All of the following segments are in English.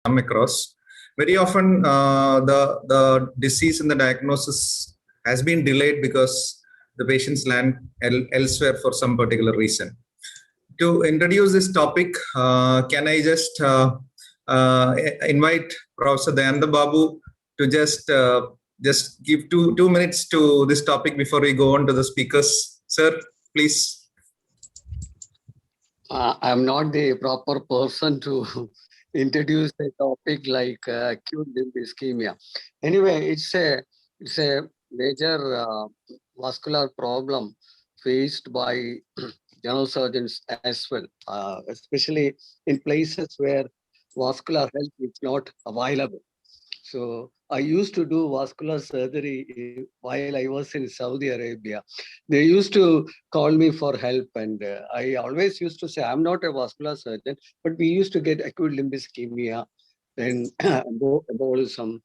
come across. Very often, the disease and the diagnosis has been delayed because the patients land elsewhere for some particular reason. To introduce this topic, can I just invite Professor Dayananda Babu to just give two minutes to this topic before we go on to the speakers. Sir, please. I'm not the proper person to introduce a topic like acute limb ischemia. Anyway, it's a major vascular problem faced by general surgeons as well, especially in places where vascular help is not available. So I used to do vascular surgery while I was in Saudi Arabia. They used to call me for help, and I always used to say, I'm not a vascular surgeon, but we used to get acute limb ischemia, then embolism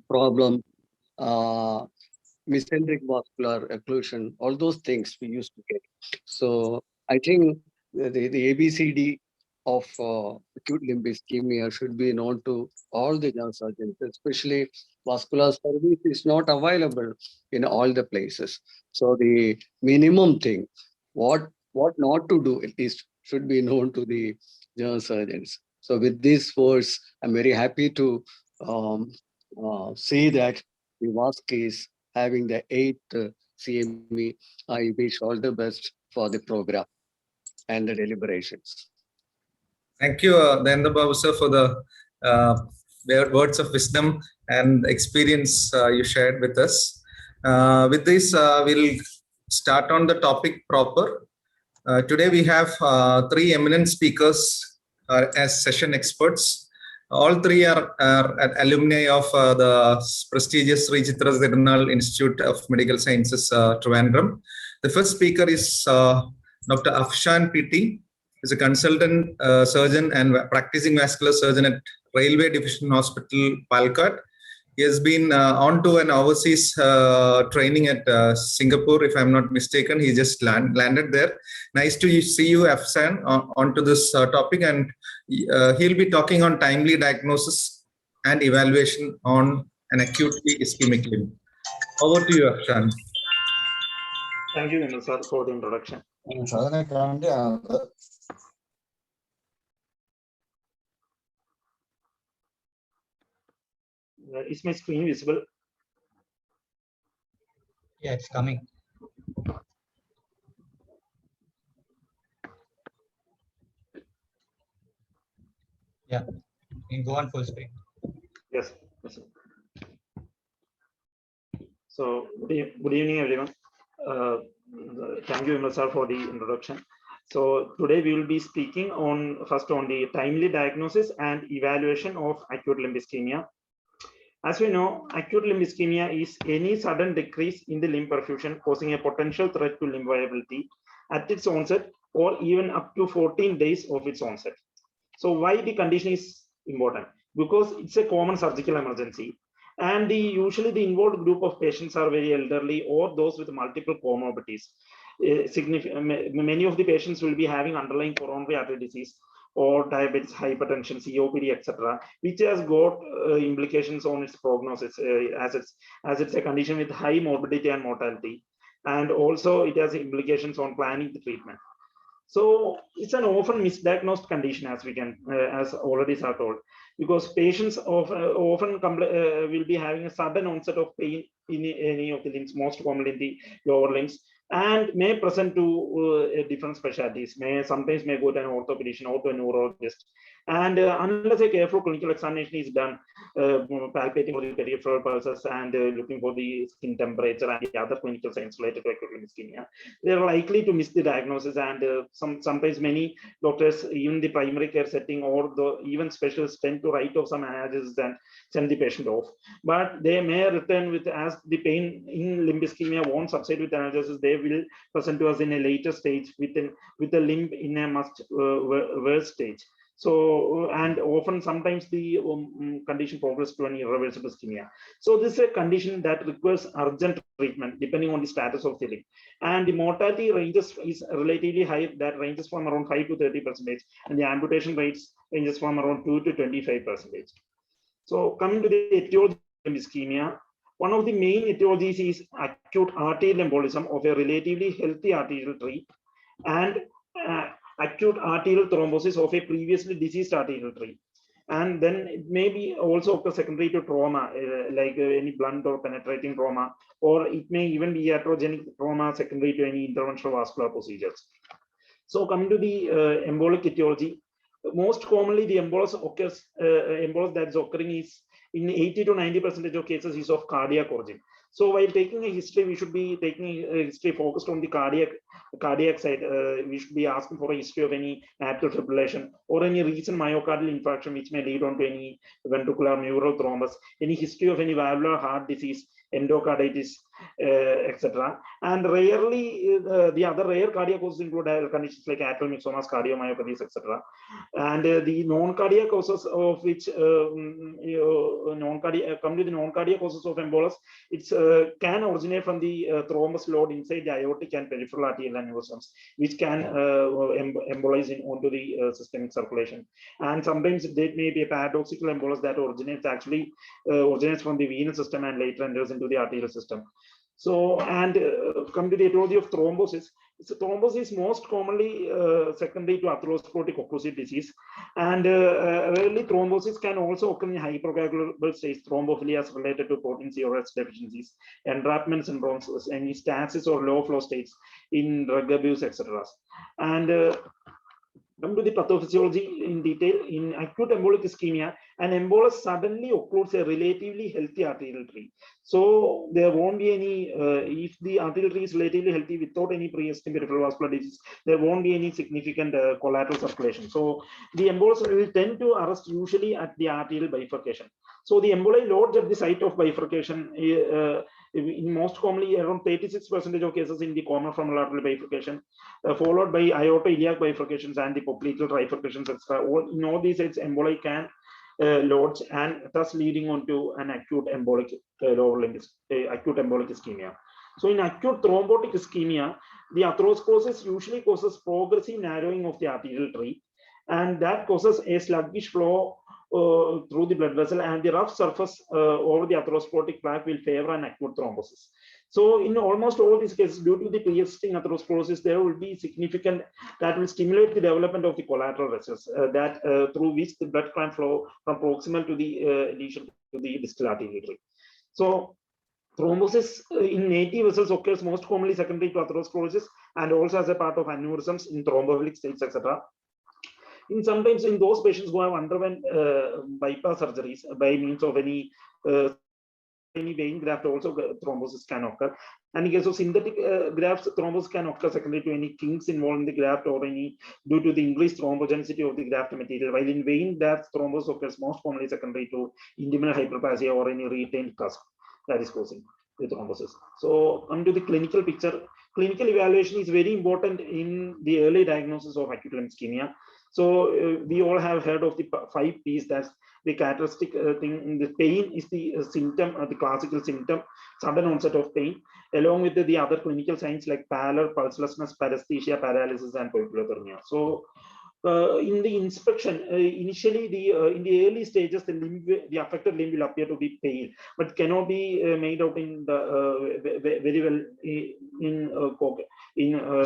problem, mesenteric vascular occlusion, all those things we used to get. So I think the ABCD of acute limb ischemia should be known to all the general surgeons, especially vascular service is not available in all the places. So the minimum thing, what not to do, at least should be known to the general surgeons. So with these words, I'm very happy to see that the VASC is having the 8th CME. I wish all the best for the program and the deliberations. Thank you, Dayananda Babu sir, for the words of wisdom and experience you shared with us. With this, we'll start on the topic proper. Today we have 3 eminent speakers as session experts. All 3 are alumni of the prestigious Sri Chitra Tirunal Institute of Medical Sciences, Trivandrum. The first speaker is Dr. Afshan PT. He's a consultant surgeon and practicing vascular surgeon at Railway Division Hospital, Palakkad. He has been on to an overseas training at Singapore, if I'm not mistaken. He just landed there. Nice to see you, Afshan, onto this topic, and he'll be talking on timely diagnosis and evaluation on an acutely ischemic limb. Over to you, Afshan. Thank you, Vinod sir, for the introduction. Is my screen visible? Yeah, it's coming. Yeah, you can go on full screen. Yes. Yes. So, good evening, everyone. Thank you, Vinod sir, for the introduction. So, today we will be speaking first on the timely diagnosis and evaluation of acute limb ischemia. As we know, acute limb ischemia is any sudden decrease in the limb perfusion causing a potential threat to limb viability at its onset or even up to 14 days of its onset. So why the condition is important? Because it's a common surgical emergency, and usually the involved group of patients are very elderly or those with multiple comorbidities. Many of the patients will be having underlying coronary artery disease or diabetes, hypertension, COPD, etc., which has got implications on its prognosis, as it's a condition with high morbidity and mortality, and also it has implications on planning the treatment. So it's an often misdiagnosed condition, as we can, as already sir told, because patients often will be having a sudden onset of pain in any of the limbs, most commonly in the lower limbs, and may present to different specialties. Sometimes may go to an orthopedician or to a neurologist. And unless a careful clinical examination is done, palpating for the peripheral pulses and looking for the skin temperature and the other clinical signs related to acute limb ischemia, they are likely to miss the diagnosis. And sometimes many doctors, even the primary care setting or even specialists, tend to write off some analgesics and send the patient off. But they may return with, as the pain in limb ischemia won't subside with analgesis, they will present to us in a later stage with a limb in a much worse stage. So, and often sometimes the condition progresses to an irreversible ischemia. So this is a condition that requires urgent treatment depending on the status of the limb. And the mortality ranges is relatively high, that ranges from around 5 to 30%, and the amputation rates ranges from around 2 to 25%. So coming to the etiology of ischemia, one of the main etiologies is acute arterial embolism of a relatively healthy arterial tree, and acute arterial thrombosis of a previously diseased arterial tree. And then it may be also occur secondary to trauma, like any blunt or penetrating trauma, or it may even be iatrogenic trauma secondary to any interventional vascular procedures. So coming to the embolic etiology, most commonly the embolus occurs, embolus that's occurring is in 80 to 90% of cases is of cardiac origin. So while taking a history, we should be taking a history focused on the cardiac side. We should be asking for a history of any atrial fibrillation or any recent myocardial infarction which may lead on to any ventricular mural thrombus, any history of any valvular heart disease, endocarditis, etc. And rarely, the other rare cardiac causes include conditions like atrial myxomas, cardiomyopathies, etc. And the non-cardiac causes of which come to the non-cardiac causes of embolus, it's can originate from the thrombus load inside the aortic and peripheral arterial aneurysms, which can embolize onto the systemic circulation. And sometimes there may be a paradoxical embolus that originates from the venous system and later enters into the arterial system. So, and come to the etiology of thrombosis. So thrombosis is most commonly secondary to atherosclerotic occlusive disease, and rarely thrombosis can also occur in hypercoagulable states, thrombophilias related to protein C or S deficiencies, entrapment syndromes, any stasis or low flow states in drug abuse, etc. And come to the pathophysiology in detail. In acute embolic ischemia, an embolus suddenly occludes a relatively healthy arterial tree. So there won't be any, if the arterial tree is relatively healthy without any pre-existing peripheral vascular disease, there won't be any significant collateral circulation. So the embolus will tend to arrest usually at the arterial bifurcation. So the emboli loads at the site of bifurcation, in most commonly around 36% of cases in the common femoral arterial bifurcation, followed by aorto-iliac bifurcations and the popliteal trifurcations, etc. In all these, its emboli can loads, and thus leading on to an acute embolic acute embolic ischemia. So in acute thrombotic ischemia, the atherosclerosis usually causes progressive narrowing of the arterial tree, and that causes a sluggish flow through the blood vessel, and the rough surface over the atherosclerotic plaque will favor an acute thrombosis. So in almost all these cases, due to the pre-existing atherosclerosis, there will be significant, that will stimulate the development of the collateral vessels that through which the blood can flow from proximal to the lesion to the distal arterial tree. So thrombosis in native vessels occurs most commonly secondary to atherosclerosis and also as a part of aneurysms in thrombophilic states, etc. Sometimes in those patients who have underwent bypass surgeries by means of any vein graft, also thrombosis can occur. And in case of synthetic grafts, thrombosis can occur secondary to any kinks involved in the graft or any due to the increased thrombogenicity of the graft material. While in vein grafts, thrombosis occurs most commonly secondary to intimal hyperplasia or any retained cusp that is causing the thrombosis. So come to the clinical picture. Clinical evaluation is very important in the early diagnosis of acute limb ischemia. So we all have heard of the 5 P's. That's the characteristic thing. The pain is the symptom, the classical symptom, sudden onset of pain, along with the other clinical signs like pallor, pulselessness, paresthesia, paralysis, and poikilothermia. So in the inspection, initially in the early stages, the affected limb will appear to be pale, but cannot be made out in the very well in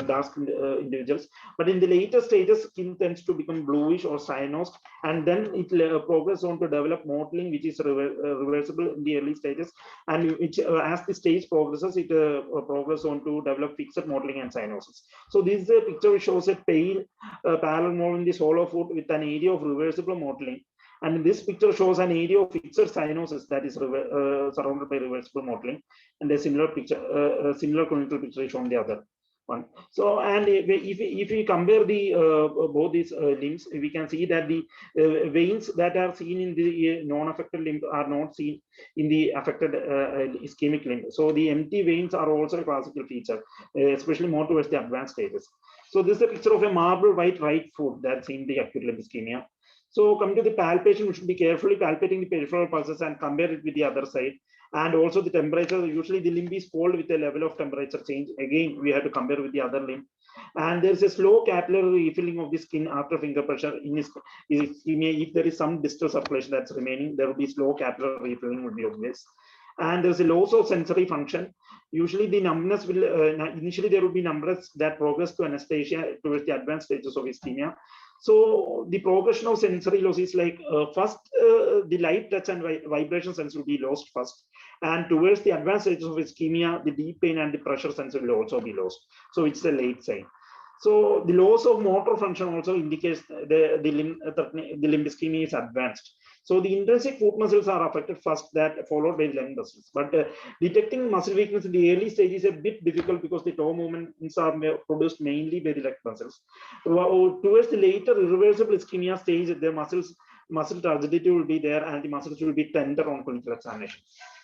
dark individuals. But in the later stages, skin tends to become bluish or cyanosed, and then it progresses on to develop mottling, which is reversible in the early stages, and which as the stage progresses, it progresses on to develop fixed mottling and cyanosis. So this is a picture which shows a pale pallor in the hollow foot with an area of reversible mottling. And this picture shows an area of fixed cyanosis that is surrounded by reversible mottling. And a similar picture, similar clinical picture is shown the other one. So, and if we compare the both these limbs, we can see that the veins that are seen in the non-affected limb are not seen in the affected ischemic limb. So the empty veins are also a classical feature, especially more towards the advanced stages. So this is a picture of a marble white right foot that's in the acute limb ischemia. So coming to the palpation, we should be carefully palpating the peripheral pulses and compare it with the other side. And also the temperature, usually the limb is cold with a level of temperature change. Again, we have to compare with the other limb. And there's a slow capillary refilling of the skin after finger pressure in ischemia. If there is some distal circulation that's remaining, there will be slow capillary refilling would be obvious. And there's a loss of sensory function. Usually the numbness will, initially there will be numbness that progress to anesthesia towards the advanced stages of ischemia. So the progression of sensory loss is like first the light touch and vibration sense will be lost first, and towards the advanced stages of ischemia, the deep pain and the pressure sense will also be lost. So it's a late sign. So the loss of motor function also indicates the limb ischemia is advanced. So the intrinsic foot muscles are affected first, that followed by the leg muscles. But detecting muscle weakness in the early stage is a bit difficult because the toe movements are produced mainly by the leg muscles. Towards the later irreversible ischemia stage, the muscle rigidity will be there and the muscles will be tender on clinical examination.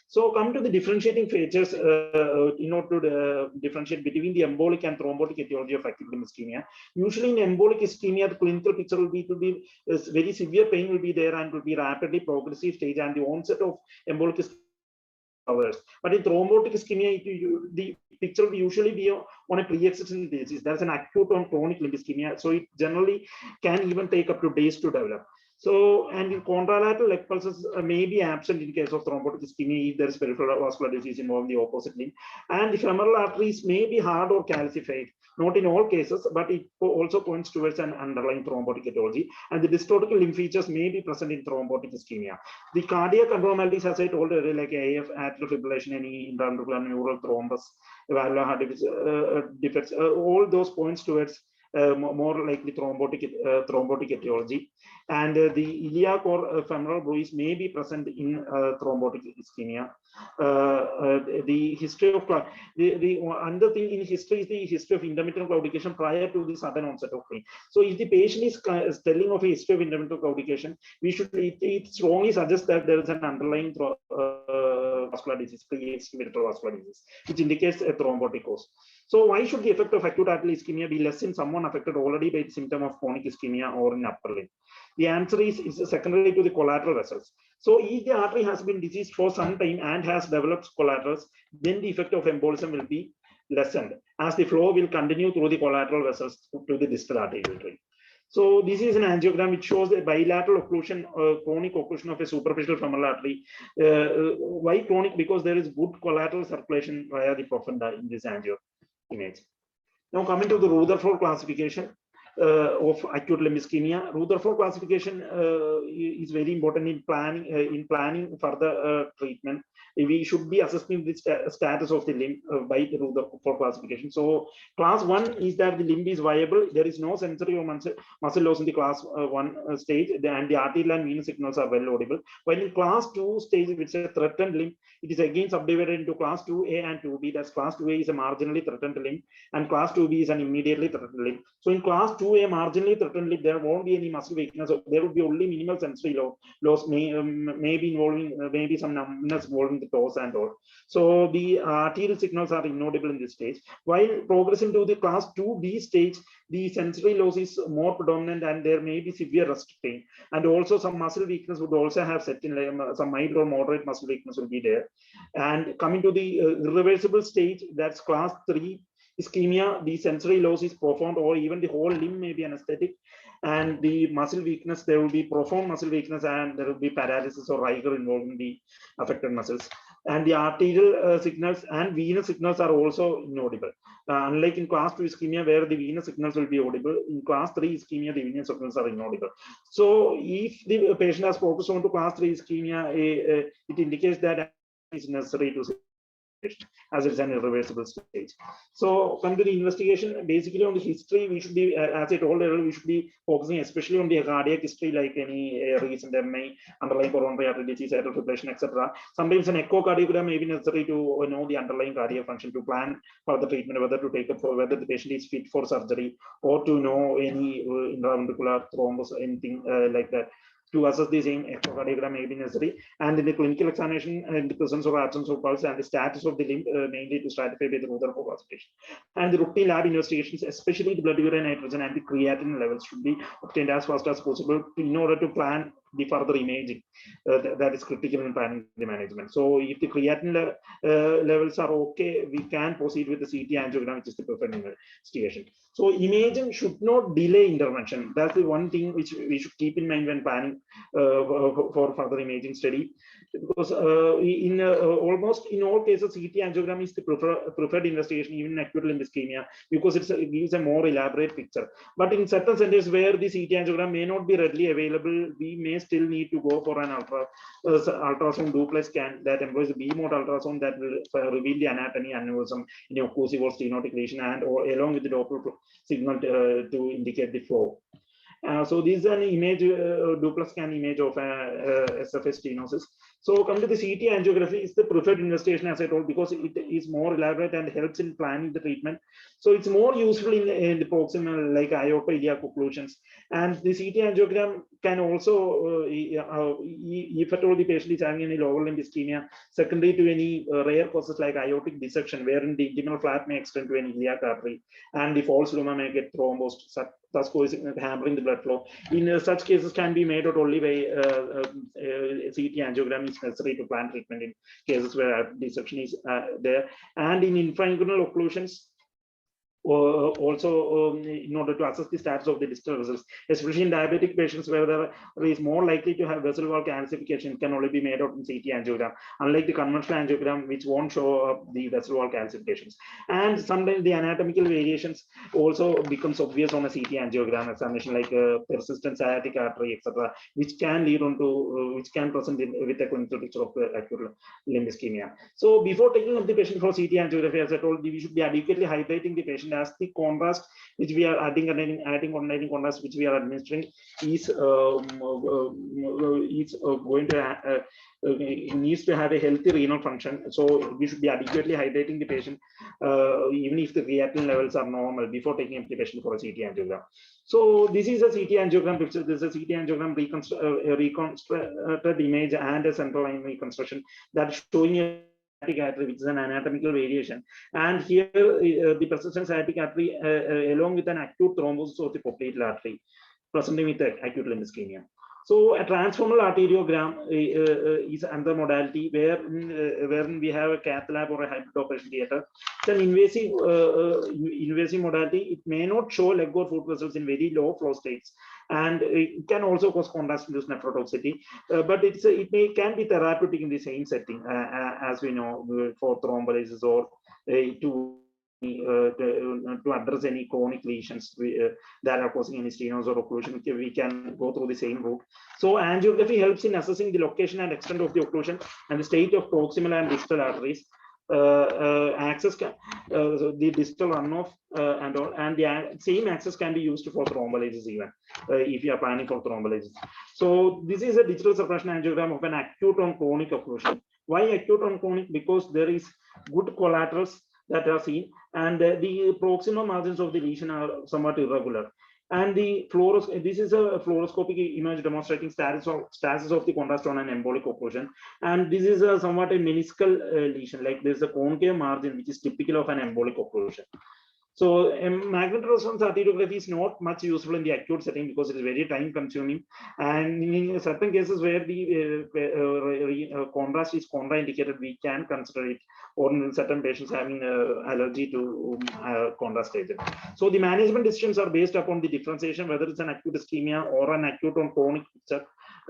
So come to the differentiating features in order to differentiate between the embolic and thrombotic etiology of acute limb ischemia. Usually in embolic ischemia, the clinical picture will be very severe pain will be there and will be rapidly progressive stage, and the onset of embolic ischemia hours. But in thrombotic ischemia, the picture will usually be on a pre-existing disease. There's an acute on chronic limb ischemia, so it generally can even take up to days to develop. So, and in contralateral leg pulses may be absent in case of thrombotic ischemia if there is peripheral vascular disease involving the opposite limb. And the femoral arteries may be hard or calcified, not in all cases, but it also points towards an underlying thrombotic etiology. And the dystotic limb features may be present in thrombotic ischemia. The cardiac abnormalities, as I told earlier, like AF, atrial fibrillation, any intraventricular neural thrombus, valvular heart defects, all those points towards more likely thrombotic etiology. And the iliac or femoral bruise may be present in thrombotic ischemia. The history of the another thing in history is the history of intermittent claudication prior to the sudden onset of pain. So if the patient is telling of a history of intermittent claudication, we should it strongly suggests that there is an underlying vascular disease, pre-existing vascular disease, which indicates a thrombotic cause. So why should the effect of acute arterial ischemia be less in someone affected already by the symptom of chronic ischemia or in upper limb? The answer is secondary to the collateral vessels. So if the artery has been diseased for some time and has developed collaterals, then the effect of embolism will be lessened as the flow will continue through the collateral vessels to the distal arterial tree. So this is an angiogram which shows a bilateral occlusion, chronic occlusion of a superficial femoral artery. Why chronic? Because there is good collateral circulation via the profunda in this angio image. Now coming to the Rutherford classification of acute limb ischemia. Rutherford classification is very important in planning further treatment. We should be assessing the status of the limb by the Rutherford classification. So class 1 is that the limb is viable. There is no sensory or muscle loss in the class 1 stage, and the arterial and venous signals are well audible. While in class 2 stage, which is a threatened limb, it is again subdivided into class 2A and 2B. That's class 2A is a marginally threatened limb, and class 2B is an immediately threatened limb. So in class 2A, marginally threatened limb, there won't be any muscle weakness. So there will be only minimal sensory loss, maybe involving maybe some numbness involving the toes and all. So the arterial signals are inaudible in this stage. While progressing to the class 2B stage, the sensory loss is more predominant and there may be severe wrist pain. And also some muscle weakness would also have set in, some mild or moderate muscle weakness will be there. And coming to the irreversible stage, that's class 3 ischemia, the sensory loss is profound or even the whole limb may be anesthetic. And the muscle weakness, there will be profound muscle weakness and there will be paralysis or rigor involving the affected muscles. And the arterial signals and venous signals are also inaudible. Unlike in class 2 ischemia, where the venous signals will be audible, in class 3 ischemia, the venous signals are inaudible. So if the patient has focused on to class 3 ischemia, it indicates that it is necessary to as it's an irreversible stage. So come to the investigation, basically on the history, we should be, as I told earlier, we should be focusing especially on the cardiac history, like any recent MI, underlying coronary artery disease, atrial fibrillation, etc. Sometimes an echocardiogram may be necessary to know the underlying cardiac function to plan for the treatment, whether to take up for whether the patient is fit for surgery or to know any intraventricular thrombus, anything like that, to assess the same echocardiogram may be necessary, and in the clinical examination, in the presence or absence of pulse and the status of the limb, mainly to stratify by the Rutherford classification. And the routine lab investigations, especially the blood urea nitrogen and the creatinine levels, should be obtained as fast as possible in order to plan the further imaging that is critical in planning the management. So if the creatinine levels are okay, we can proceed with the CT angiogram, which is the preferred investigation. So imaging should not delay intervention. That's the one thing which we should keep in mind when planning for further imaging study, because in almost in all cases, CT angiogram is the preferred investigation, even in acute limb ischemia, because it gives a more elaborate picture. But in certain centers where the CT angiogram may not be readily available, we may still need to go for an ultrasound duplex scan that employs the B mode ultrasound that will reveal the anatomy, aneurysm, occlusive or stenotic lesion, and along with the Doppler signal to indicate the flow. So this is an image, duplex scan image of SFA stenosis. So come to the CT angiography is the preferred investigation, as I told, because it is more elaborate and helps in planning the treatment. So it's more useful in the proximal, like aorta iliac occlusions. And the CT angiogram can also, if at all the patient is having any lower limb ischemia, secondary to any rare causes like aortic dissection, wherein the intimal flap may extend to an iliac artery, and the false lumen may get thrombosed, thus hampering the blood flow. In such cases can be made out only by CT angiogram is necessary to plan treatment in cases where dissection is there. And in infrainguinal occlusions, also in order to assess the status of the distal vessels, especially in diabetic patients where there is more likely to have vessel wall calcification, can only be made out in CT angiogram, unlike the conventional angiogram, which won't show up the vessel wall calcifications. And sometimes the anatomical variations also becomes obvious on a CT angiogram examination, like persistent sciatic artery, etc., which can lead on to which can present with a clinical picture of acute limb ischemia. So before taking up the patient for CT angiography, as I told, we should be adequately hydrating the patient, as the contrast which we are adding contrast which we are administering is going to it needs to have a healthy renal function. So we should be adequately hydrating the patient, even if the creatinine levels are normal, before taking up the patient for a CT angiogram. So this is a CT angiogram picture. This is a CT angiogram reconstructed image and a central line reconstruction that's showing a artery, which is an anatomical variation. And here the persistent sciatic artery along with an acute thrombosis of the popliteal artery presenting with acute limb ischemia. So a transformal arteriogram is another modality wherein we have a cath lab or a hybrid operation theater. It's an invasive modality. It may not show leg or foot vessels in very low flow states, and it can also cause contrast-induced nephrotoxicity. But it can be therapeutic in the same setting, as we know, for thrombolysis or to address any chronic lesions that are causing any stenosis or occlusion. We can go through the same route. So angiography helps in assessing the location and extent of the occlusion and the state of proximal and distal arteries. Access the distal runoff and the same access can be used for thrombolysis even if you are planning for thrombolysis. So this is a digital suppression angiogram of an acute on chronic occlusion. Why acute on chronic? Because there is good collaterals that are seen, and the proximal margins of the lesion are somewhat irregular. And the this is a fluoroscopic image demonstrating status of the contrast on an embolic occlusion. And this is a somewhat a meniscal lesion, like there's a concave margin which is typical of an embolic occlusion. So magnetic resonance arteriography is not much useful in the acute setting because it is very time consuming, and in certain cases where the contrast is contraindicated, we can consider it, or in certain patients having allergy to contrast agent. So the management decisions are based upon the differentiation, whether it's an acute ischemia or an acute on chronic picture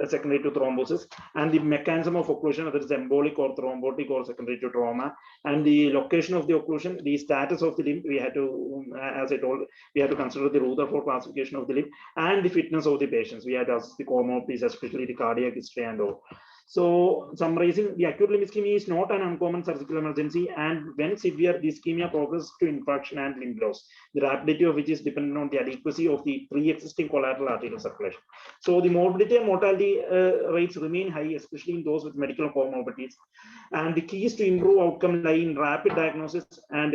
secondary to thrombosis, and the mechanism of occlusion, whether it's embolic or thrombotic or secondary to trauma, and the location of the occlusion, the status of the limb. We had to, as I told, we had to consider the Rutherford classification of the limb and the fitness of the patients. We had to assess the comorbidities, especially the cardiac history and all. So summarizing, the acute limb ischemia is not an uncommon surgical emergency, and when severe, the ischemia progresses to infarction and limb loss, the rapidity of which is dependent on the adequacy of the pre-existing collateral arterial circulation. So the morbidity and mortality rates remain high, especially in those with medical comorbidities. And the keys to improve outcome lie in rapid diagnosis and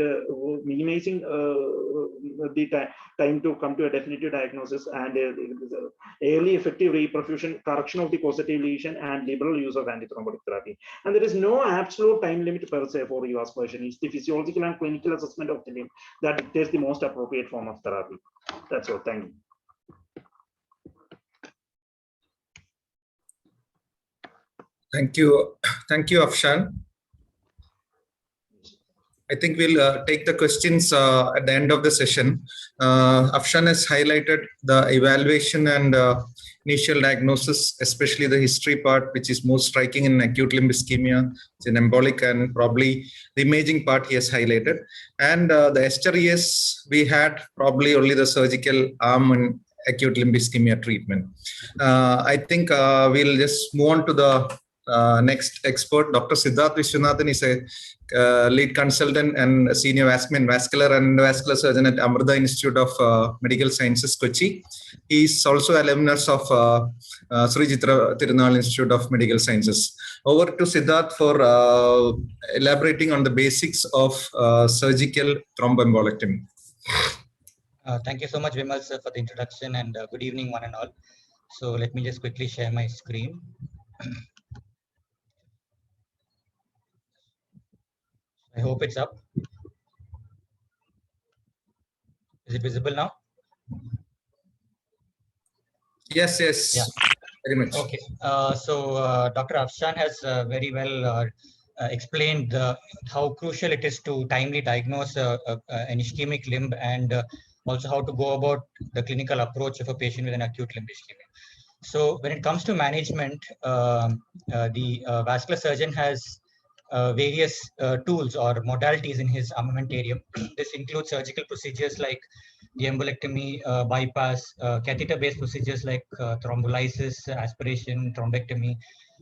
minimizing the time to come to a definitive diagnosis, and early effective reperfusion, correction of the causative lesion, and liberal use of antithrombotic therapy. And there is no absolute time limit per se for revascularization. It's the physiological and clinical assessment of the limb that dictates the most appropriate form of therapy. That's all. Thank you. Thank you, Afshan. I think we'll take the questions at the end of the session. Afshan has highlighted the evaluation and initial diagnosis, especially the history part, which is most striking in acute limb ischemia. It's an embolic, and probably the imaging part he has highlighted. And the SRES, we had probably only the surgical arm and acute limb ischemia treatment. I think we'll just move on to the next expert. Dr. Siddharth Vishwanathan is a lead consultant and a senior vascular and endovascular surgeon at Amrita Institute of Medical Sciences, Kochi. He is also alumnus of Sri Chitra Tirunal Institute of Medical Sciences. Over to Siddharth for elaborating on the basics of surgical thromboembolectomy. Thank you so much, Vimal sir, for the introduction, and good evening, one and all. So let me just quickly share my screen. I hope it's up. Is it visible now? Yes, yes. Yeah. Very much. Okay. Dr. Afshan has very well explained how crucial it is to timely diagnose an ischemic limb, and also how to go about the clinical approach of a patient with an acute limb ischemia. So when it comes to management, the vascular surgeon has various tools or modalities in his armamentarium. This includes surgical procedures like the embolectomy, bypass, catheter-based procedures like thrombolysis, aspiration, thrombectomy,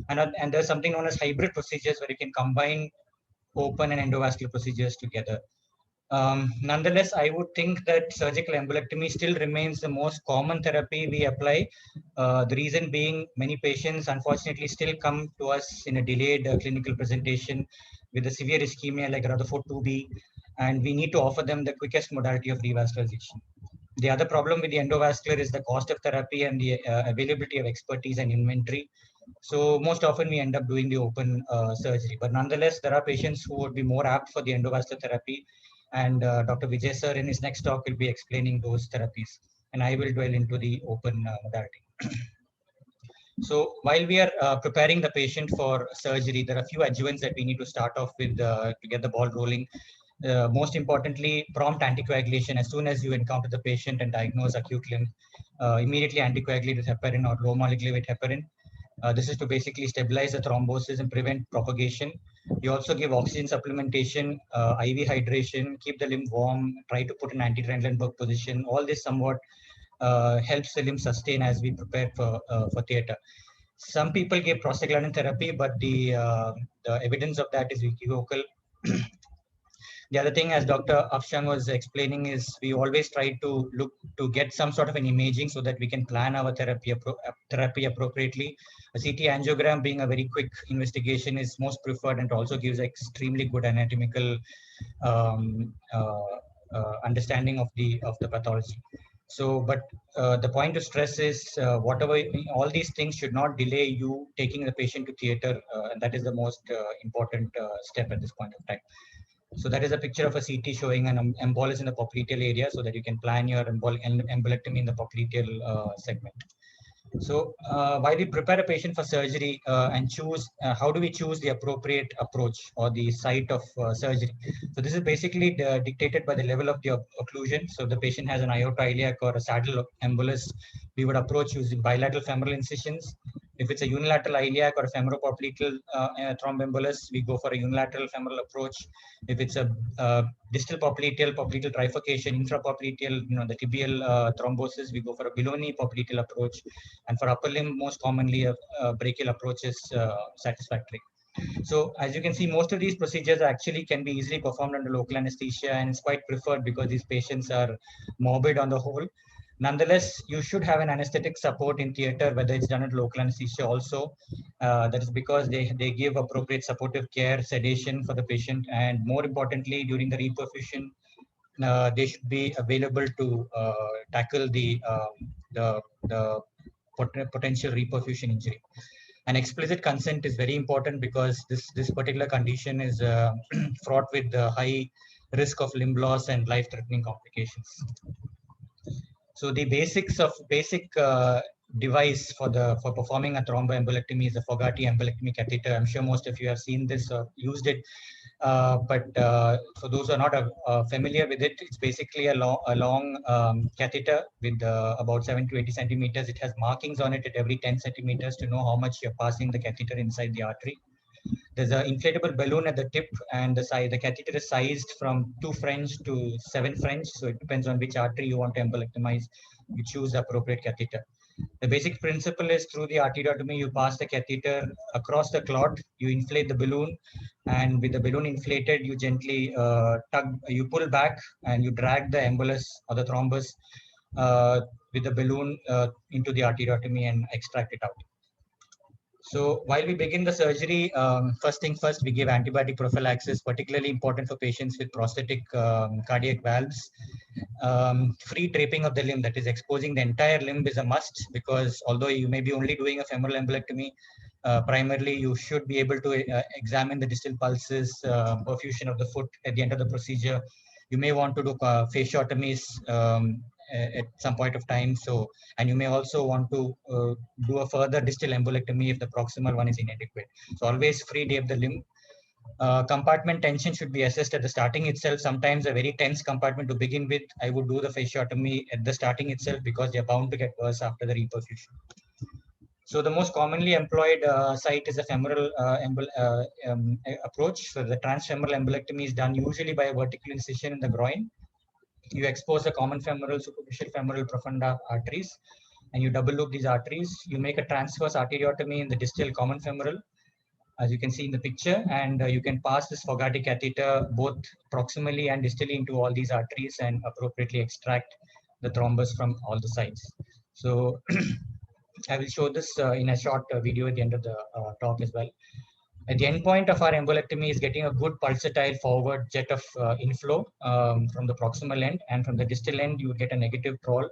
and there's something known as hybrid procedures where you can combine open and endovascular procedures together. Nonetheless, I would think that surgical embolectomy still remains the most common therapy we apply. The reason being, many patients unfortunately still come to us in a delayed clinical presentation with a severe ischemia like Rutherford 2B, and we need to offer them the quickest modality of revascularization. The other problem with the endovascular is the cost of therapy and the availability of expertise and inventory. So most often we end up doing the open surgery. But nonetheless, there are patients who would be more apt for the endovascular therapy, and Dr. Vijay sir in his next talk will be explaining those therapies, and I will dwell into the open modality. So while we are preparing the patient for surgery, there are a few adjuvants that we need to start off with to get the ball rolling. Most importantly, prompt anticoagulation. As soon as you encounter the patient and diagnose acute limb, immediately anticoagulate with heparin or low molecular weight heparin. This is to basically stabilize the thrombosis and prevent propagation. You also give oxygen supplementation, IV hydration, keep the limb warm, try to put an anti-Trendelenburg position. All this somewhat helps the limb sustain as we prepare for theater. Some people give prostaglandin therapy, but the evidence of that is equivocal. The other thing, as Dr. Afshan was explaining, is we always try to look to get some sort of an imaging so that we can plan our therapy appropriately. A CT angiogram, being a very quick investigation, is most preferred and also gives extremely good anatomical understanding of the pathology. So, but the point to stress is all these things should not delay you taking the patient to theater, and that is the most important step at this point of time. So that is a picture of a CT showing an embolus in the popliteal area so that you can plan your embolectomy in the popliteal segment. So while we prepare a patient for surgery and choose, how do we choose the appropriate approach or the site of surgery? So this is basically dictated by the level of the occlusion. So if the patient has an aorta iliac or a saddle embolus, we would approach using bilateral femoral incisions. If it's a unilateral iliac or a femoropopliteal thromboembolus, we go for a unilateral femoral approach. If it's a distal popliteal trifurcation, intrapopliteal, the tibial thrombosis, we go for a Belloni popliteal approach. And for upper limb, most commonly a brachial approach is satisfactory. So as you can see, most of these procedures actually can be easily performed under local anesthesia, and it's quite preferred because these patients are morbid on the whole. Nonetheless, you should have an anesthetic support in theater, whether it's done at local anesthesia also. That is because they give appropriate supportive care, sedation for the patient, and more importantly, during the reperfusion, they should be available to tackle the potential reperfusion injury. And explicit consent is very important because this particular condition is fraught with high risk of limb loss and life-threatening complications. So the basic device for performing a thromboembolectomy is a Fogarty embolectomy catheter. I'm sure most of you have seen this or used it. But for those who are not familiar with it, it's basically a long catheter with about 7 to 80 centimeters. It has markings on it at every 10 centimeters to know how much you're passing the catheter inside the artery. There's an inflatable balloon at the tip, and the catheter is sized from 2 French to 7 French. So it depends on which artery you want to embolectomize. You choose the appropriate catheter. The basic principle is through the arteriotomy, you pass the catheter across the clot, you inflate the balloon, and with the balloon inflated, you gently you pull back and you drag the embolus or the thrombus with the balloon into the arteriotomy and extract it out. So while we begin the surgery, first thing first, we give antibiotic prophylaxis, particularly important for patients with prosthetic cardiac valves. Free draping of the limb, that is exposing the entire limb, is a must, because although you may be only doing a femoral embolectomy, primarily you should be able to examine the distal pulses, perfusion of the foot at the end of the procedure. You may want to do fasciotomies at some point of time. So, and you may also want to do a further distal embolectomy if the proximal one is inadequate. So always free drape the limb. Compartment tension should be assessed at the starting itself. Sometimes a very tense compartment to begin with, I would do the fasciotomy at the starting itself because they're bound to get worse after the reperfusion. So the most commonly employed site is a femoral approach. So the transfemoral embolectomy is done usually by a vertical incision in the groin. You expose the common femoral, superficial femoral, profunda arteries, and you double loop these arteries. You make a transverse arteriotomy in the distal common femoral, as you can see in the picture, and you can pass this Fogarty catheter both proximally and distally into all these arteries and appropriately extract the thrombus from all the sides. So I will show this in a short video at the end of the talk as well. At the end point of our embolectomy is getting a good pulsatile forward jet of inflow from the proximal end, and from the distal end you get a negative troll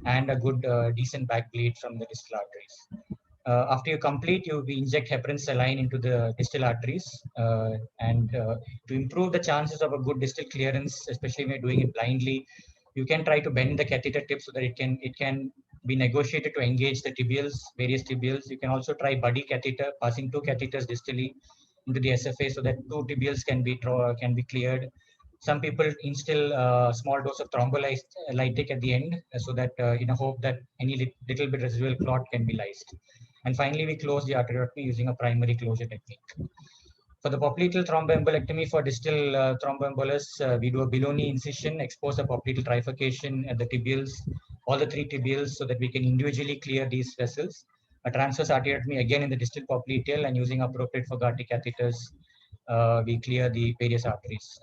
and a good decent back bleed from the distal arteries. After you complete, you inject heparin saline into the distal arteries, and to improve the chances of a good distal clearance, especially when you're doing it blindly, you can try to bend the catheter tip so that it can be negotiated to engage the tibials, various tibials. You can also try buddy catheter, passing 2 catheters distally into the SFA so that 2 tibials can be cleared. Some people instill a small dose of thrombolytic at the end, so that in a hope that any little bit residual clot can be lysed. And finally, we close the arteriotomy using a primary closure technique. For the popliteal thromboembolectomy for distal thromboembolus, we do a Belloni incision, expose the popliteal trifurcation at the tibials, all the 3 tibials, so that we can individually clear these vessels. A transverse arteriotomy again in the distal popliteal, and using appropriate Fogarty catheters, we clear the various arteries.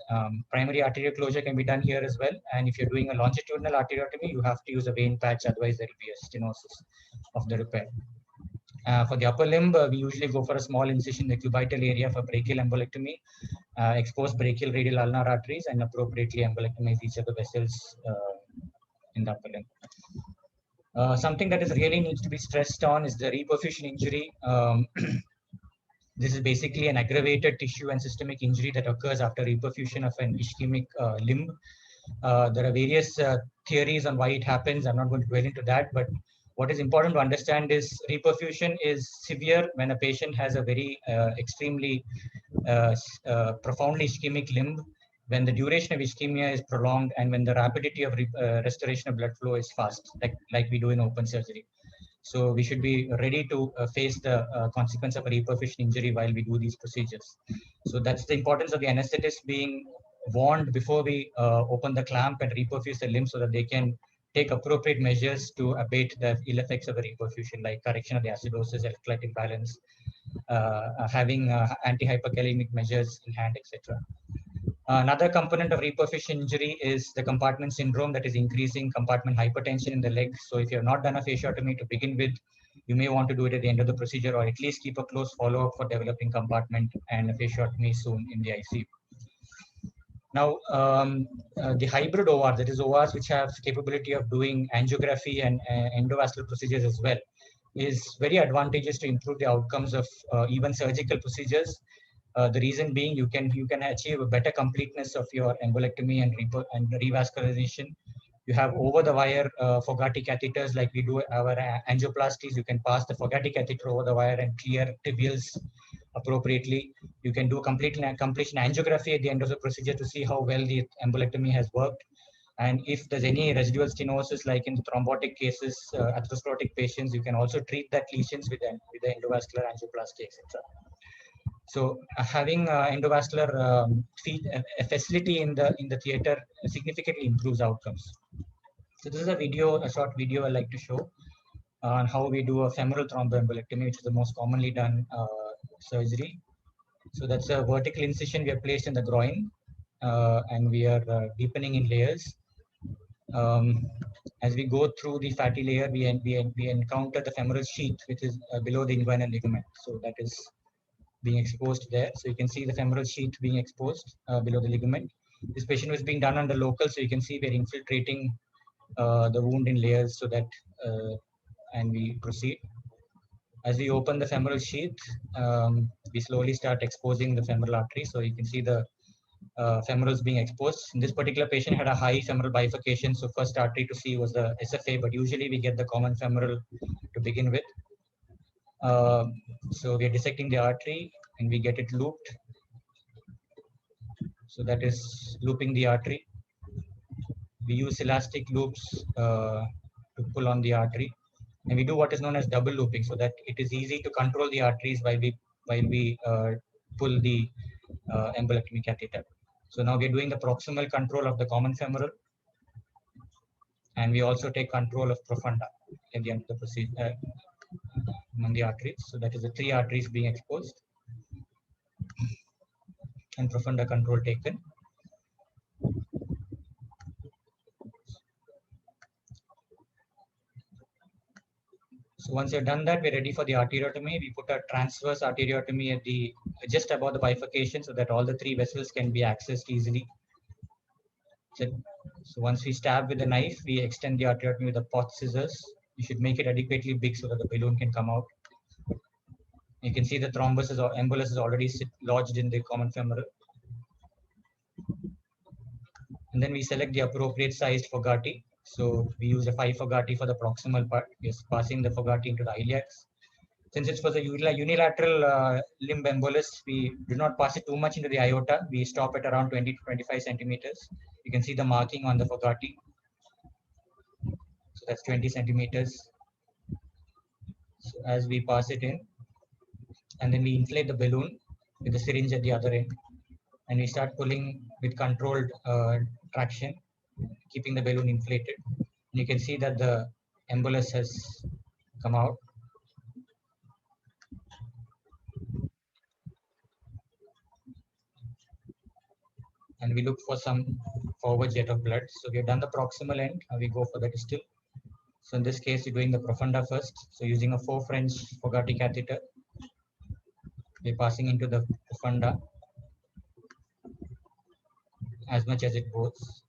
Primary arterial closure can be done here as well. And if you're doing a longitudinal arteriotomy, you have to use a vein patch, otherwise there will be a stenosis of the repair. For the upper limb, we usually go for a small incision in the cubital area for brachial embolectomy, expose brachial radial ulnar arteries, and appropriately embolectomize each of the vessels in the upper limb. Something that is really needs to be stressed on is the reperfusion injury. This is basically an aggravated tissue and systemic injury that occurs after reperfusion of an ischemic limb. There are various theories on why it happens. I'm not going to dwell into that, but what is important to understand is reperfusion is severe when a patient has a very extremely profoundly ischemic limb, when the duration of ischemia is prolonged and when the rapidity of restoration of blood flow is fast, like we do in open surgery. So we should be ready to face the consequence of a reperfusion injury while we do these procedures. So that's the importance of the anesthetist being warned before we open the clamp and reperfuse the limb so that they can take appropriate measures to abate the ill effects of the reperfusion, like correction of the acidosis, electrolyte balance, having anti-hyperkalemic measures in hand, etc. Another component of reperfusion injury is the compartment syndrome, that is increasing compartment hypertension in the leg. So if you have not done a fasciotomy to begin with, you may want to do it at the end of the procedure, or at least keep a close follow-up for developing compartment and a fasciotomy soon in the ICU. Now, the hybrid OR, that is ORs which have capability of doing angiography and endovascular procedures as well, is very advantageous to improve the outcomes of even surgical procedures. The reason being, you can achieve a better completeness of your embolectomy and revascularization. You have over-the-wire Fogarty catheters like we do our angioplasties. You can pass the Fogarty catheter over the wire and clear tibials appropriately. You can do completion angiography at the end of the procedure to see how well the embolectomy has worked. And if there's any residual stenosis, like in the thrombotic cases, atherosclerotic patients, you can also treat that lesions with the endovascular angioplasty, etc. So having endovascular facility in the theater significantly improves outcomes. So this is a short video I'd like to show on how we do a femoral thromboembolectomy, which is the most commonly done surgery. So that's a vertical incision we have placed in the groin, and we are deepening in layers. As we go through the fatty layer, we encounter the femoral sheath, which is below the inguinal ligament. So that is being exposed there. So you can see the femoral sheath being exposed below the ligament. This patient was being done under local, so you can see we're infiltrating the wound in layers so that, and we proceed. As we open the femoral sheath, we slowly start exposing the femoral artery. So you can see the femorals being exposed. In this particular patient had a high femoral bifurcation, so first artery to see was the SFA, but usually we get the common femoral to begin with. So we are dissecting the artery and we get it looped. So that is looping the artery. We use elastic loops to pull on the artery, and we do what is known as double looping, so that it is easy to control the arteries while we pull the embolectomy catheter. So now we are doing the proximal control of the common femoral, and we also take control of profunda at the end of the procedure among the arteries. So that is the 3 arteries being exposed and profunda control taken. So once you've done that, we're ready for the arteriotomy. We put a transverse arteriotomy at just above the bifurcation so that all the 3 vessels can be accessed easily. So once we stab with the knife, we extend the arteriotomy with the pot scissors. You should make it adequately big so that the balloon can come out. You can see the thrombus or embolus is already lodged in the common femoral. And then we select the appropriate sized Fogarty. So we use a 5 Fogarty for the proximal part. We're passing the Fogarty into the iliacs. Since it was a unilateral limb embolus, we do not pass it too much into the aorta. We stop at around 20 to 25 centimeters. You can see the marking on the Fogarty. So that's 20 centimeters. So as we pass it in, and then we inflate the balloon with the syringe at the other end. And we start pulling with controlled traction, keeping the balloon inflated. And you can see that the embolus has come out. And we look for some forward jet of blood. So we have done the proximal end, now we go for the distal. So in this case, we're doing the profunda first. So using a 4 French Fogarty catheter, we're passing into the profunda as much as it goes.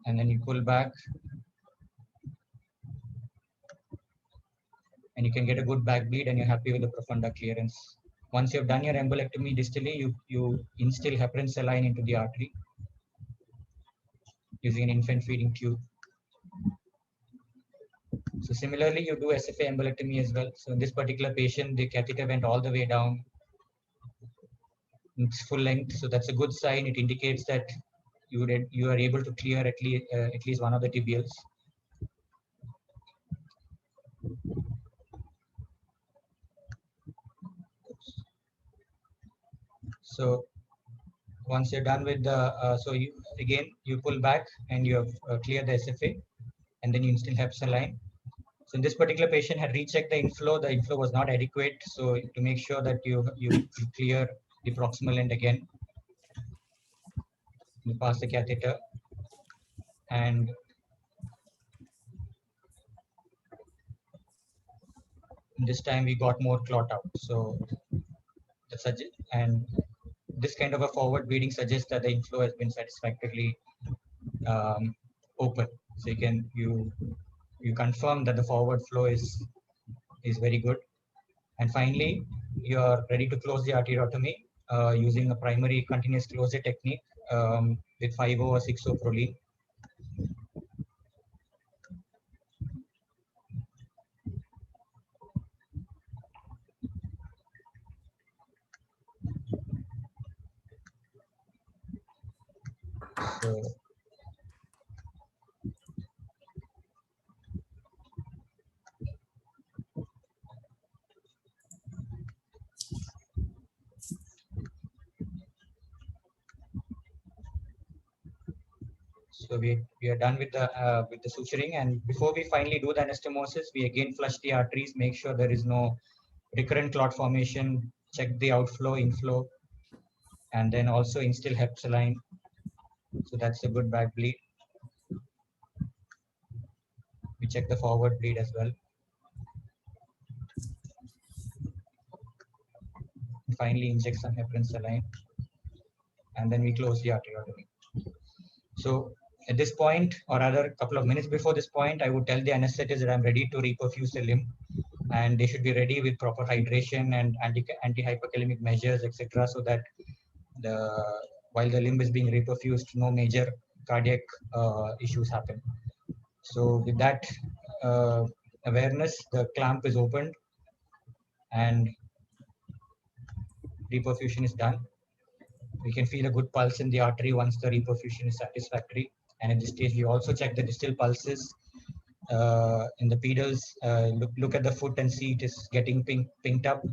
And then you pull back. And you can get a good back bleed and you're happy with the profunda clearance. Once you've done your embolectomy distally, you instill heparin saline into the artery using an infant feeding tube. So similarly, you do SFA embolectomy as well. So in this particular patient, the catheter went all the way down its full length. So that's a good sign. It indicates that you are able to clear at least one of the tibials. So once you're done with the, you pull back and you have cleared the SFA, and then you instill Hep saline. So in this particular patient had rechecked the inflow was not adequate. So to make sure that you clear the proximal end again, you pass the catheter, and this time we got more clot out. So and this kind of a forward bleeding suggests that the inflow has been satisfactorily open. So you confirm that the forward flow is very good. And finally, you are ready to close the arteriotomy using a primary continuous closure technique with 5-0 or 6-0 proline. So, we are done with the suturing, and before we finally do the anastomosis, we again flush the arteries, make sure there is no recurrent clot formation, check the outflow, inflow, and then also instill Hep saline. So that's a good back bleed. We check the forward bleed as well. And finally, inject some heparin saline, and then we close the arteriotomy. So at this point, or rather a couple of minutes before this point, I would tell the anesthetist that I'm ready to reperfuse the limb, and they should be ready with proper hydration and anti-hyperkalemic measures, etc., so that while the limb is being reperfused, no major cardiac issues happen. So with that awareness, the clamp is opened and reperfusion is done. We can feel a good pulse in the artery once the reperfusion is satisfactory. And at this stage, we also check the distal pulses in the pedals. Look at the foot and see it is getting pinked up.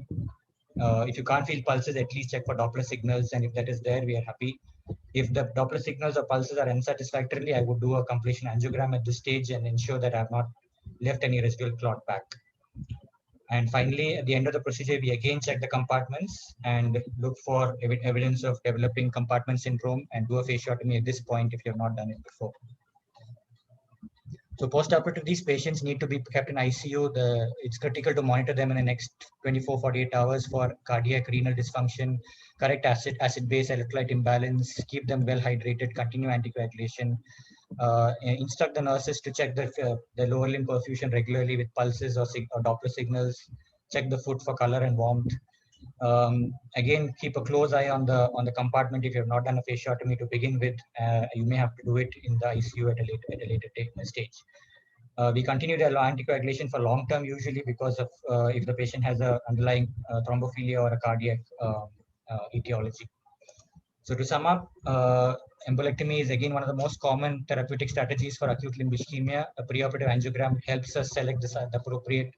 If you can't feel pulses, at least check for Doppler signals. And if that is there, we are happy. If the Doppler signals or pulses are unsatisfactorily, I would do a completion angiogram at this stage and ensure that I have not left any residual clot back. And finally, at the end of the procedure, we again check the compartments and look for evidence of developing compartment syndrome and do a fasciotomy at this point if you have not done it before. So post-operative, these patients need to be kept in ICU. It's critical to monitor them in the next 24-48 hours for cardiac, renal dysfunction, correct acid-base electrolyte imbalance, keep them well hydrated, continue anticoagulation, instruct the nurses to check the lower limb perfusion regularly with pulses or Doppler signals, check the foot for color and warmth. Again, keep a close eye on the compartment. If you have not done a fasciotomy to begin with, you may have to do it in the ICU at a later stage. We continue the anticoagulation for long term usually because of if the patient has an underlying thrombophilia or a cardiac etiology. So to sum up, embolectomy is again one of the most common therapeutic strategies for acute limb ischemia. A preoperative angiogram helps us select the appropriate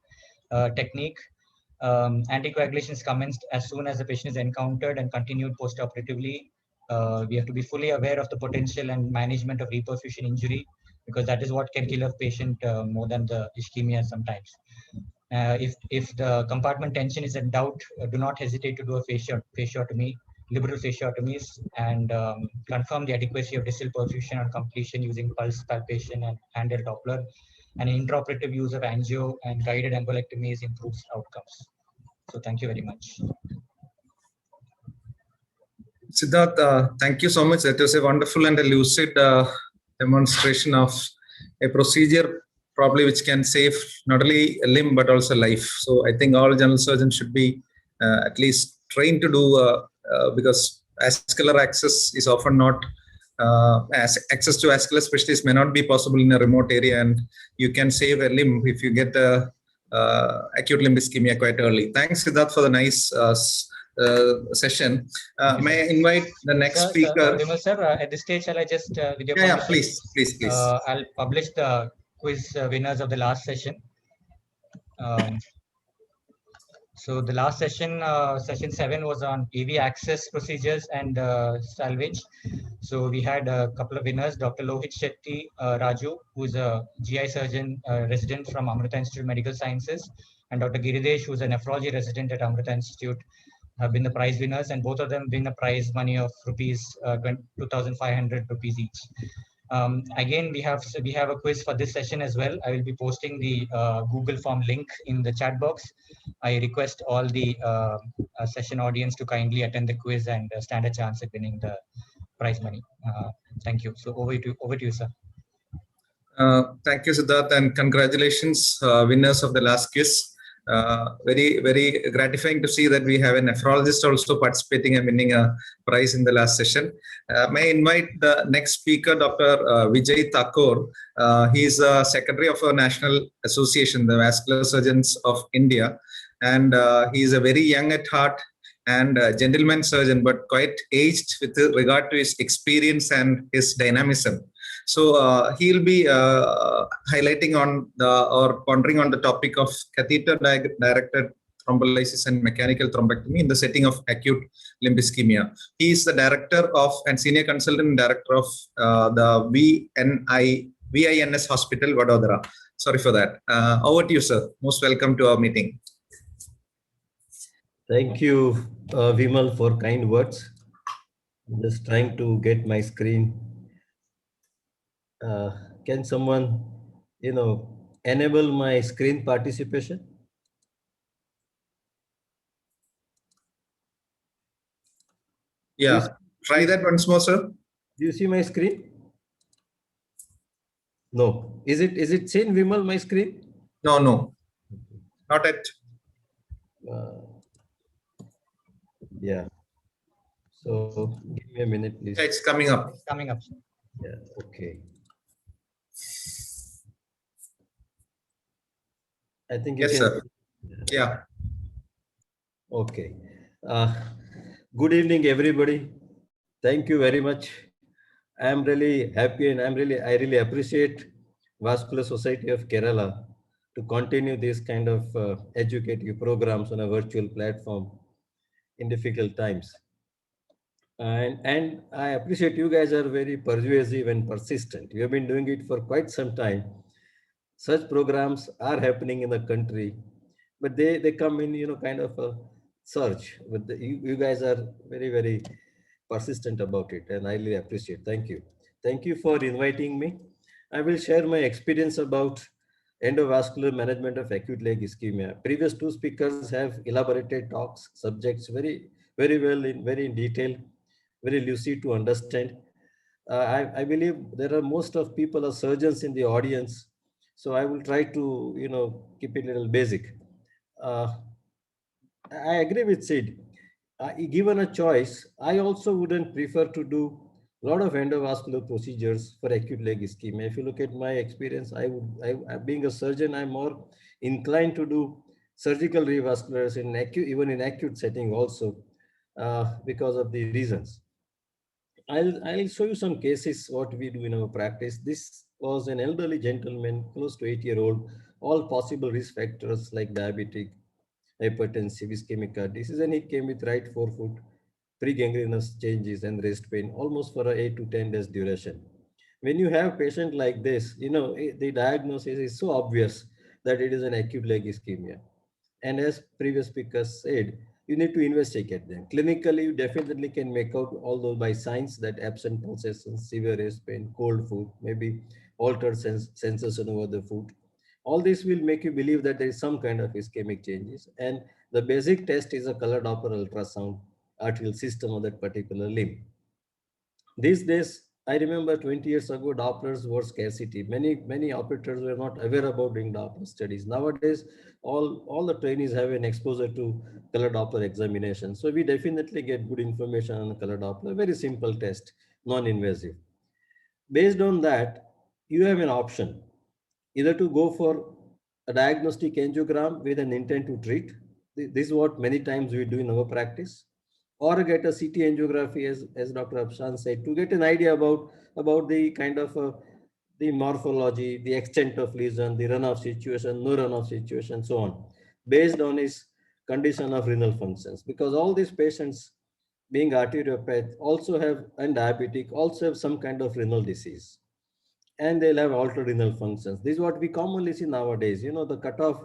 technique. Anticoagulation is commenced as soon as the patient is encountered and continued postoperatively. We have to be fully aware of the potential and management of reperfusion injury, because that is what can kill a patient more than the ischemia sometimes. If the compartment tension is in doubt, do not hesitate to do a fasciotomy, liberal fasciotomies, and confirm the adequacy of distal perfusion on completion using pulse palpation and handheld Doppler. And intraoperative use of angio and guided embolectomies improves outcomes. So thank you very much. Siddharth, thank you so much. That was a wonderful and a lucid demonstration of a procedure probably which can save not only a limb but also life. So I think all general surgeons should be at least trained to do because vascular access is often not access to vascular specialists may not be possible in a remote area, and you can save a limb if you get acute limb ischemia quite early. Thanks, Siddharth, for the nice session. Thank you, May I sir. invite the next speaker? Vimal sir, at this stage, shall I just, with your Yeah, permission, please. I'll publish the quiz winners of the last session. So the last session, session 7, was on EV access procedures and salvage. So we had a couple of winners, Dr. Lohit Shetty Raju, who's a GI surgeon resident from Amrita Institute of Medical Sciences, and Dr. Giridesh, who's a nephrology resident at Amrita Institute, have been the prize winners, and both of them win a prize money of rupees 2,500 rupees each. Again, we have a quiz for this session as well. I will be posting the Google form link in the chat box. I request all the session audience to kindly attend the quiz and stand a chance at winning the prize money. Thank you. So over to you, sir. Thank you, Siddharth, and congratulations, winners of the last quiz. Very gratifying to see that we have a nephrologist also participating and winning a prize in the last session. May I invite the next speaker, Dr. Vijay Thakur. He is a secretary of our National Association, the Vascular Surgeons of India, and he is a very young at heart and a gentleman surgeon, but quite aged with regard to his experience and his dynamism. So he'll be highlighting on or pondering on the topic of catheter-directed thrombolysis and mechanical thrombectomy in the setting of acute limb ischemia. He is the director of and senior consultant and director of the VINS Hospital, Vadodara. Sorry for that. Over to you, sir. Most welcome to our meeting. Thank you, Vimal, for kind words. I'm just trying to get my screen. Can someone, enable my screen participation? Yeah, try that once more, sir. Do you see my screen? No. Is it seen, Vimal, my screen? No, not yet. Yeah. So give me a minute, please. Yeah, it's coming up. It's coming up. Yeah. Okay. I think you Yes, can. sir. Yeah. Okay. Good evening, everybody. Thank you very much. I'm really happy and I really appreciate Vascular Society of Kerala to continue this kind of educative programs on a virtual platform in difficult times. And I appreciate you guys are very persuasive and persistent. You have been doing it for quite some time. Such programs are happening in the country, but they come in, kind of a surge. But you guys are very persistent about it, and I really appreciate. Thank you. Thank you for inviting me. I will share my experience about endovascular management of acute leg ischemia. Previous two speakers have elaborated talks, subjects very well very in detail, very lucid to understand. I believe there are most of people are surgeons in the audience, so I will try to keep it a little basic. I agree with Sid. Given a choice, I also wouldn't prefer to do a lot of endovascular procedures for acute leg ischemia. If you look at my experience, being a surgeon, I'm more inclined to do surgical revasculars in acute, even in acute setting also, because of the reasons. I'll show you some cases what we do in our practice. This was an elderly gentleman, close to 8-year-old, all possible risk factors like diabetic, hypertensive, ischemic heart disease, and he came with right forefoot, pregangrenous changes and wrist pain, almost for a 8 to 10 days duration. When you have patient like this, the diagnosis is so obvious that it is an acute leg ischemia. And as previous speakers said, you need to investigate them. Clinically, you definitely can make out, although by signs, that absent pulsation, severe wrist pain, cold foot, maybe altered sensation over the foot. All this will make you believe that there is some kind of ischemic changes. And the basic test is a color Doppler ultrasound arterial system of that particular limb. These days, I remember 20 years ago, Dopplers were scarcity. Many operators were not aware about doing Doppler studies. Nowadays, all the trainees have an exposure to color Doppler examination. So we definitely get good information on the color Doppler. Very simple test, non-invasive. Based on that, you have an option, either to go for a diagnostic angiogram with an intent to treat, This is what many times we do in our practice, or get a CT angiography, as Dr. Afshan said, to get an idea about the kind of the morphology, the extent of lesion, the runoff situation, no runoff situation, so on, based on his condition of renal functions. Because all these patients, being arteriopath, also have, and diabetic, also have some kind of renal disease, and they'll have altered renal functions. This is what we commonly see nowadays. You know, the cutoff,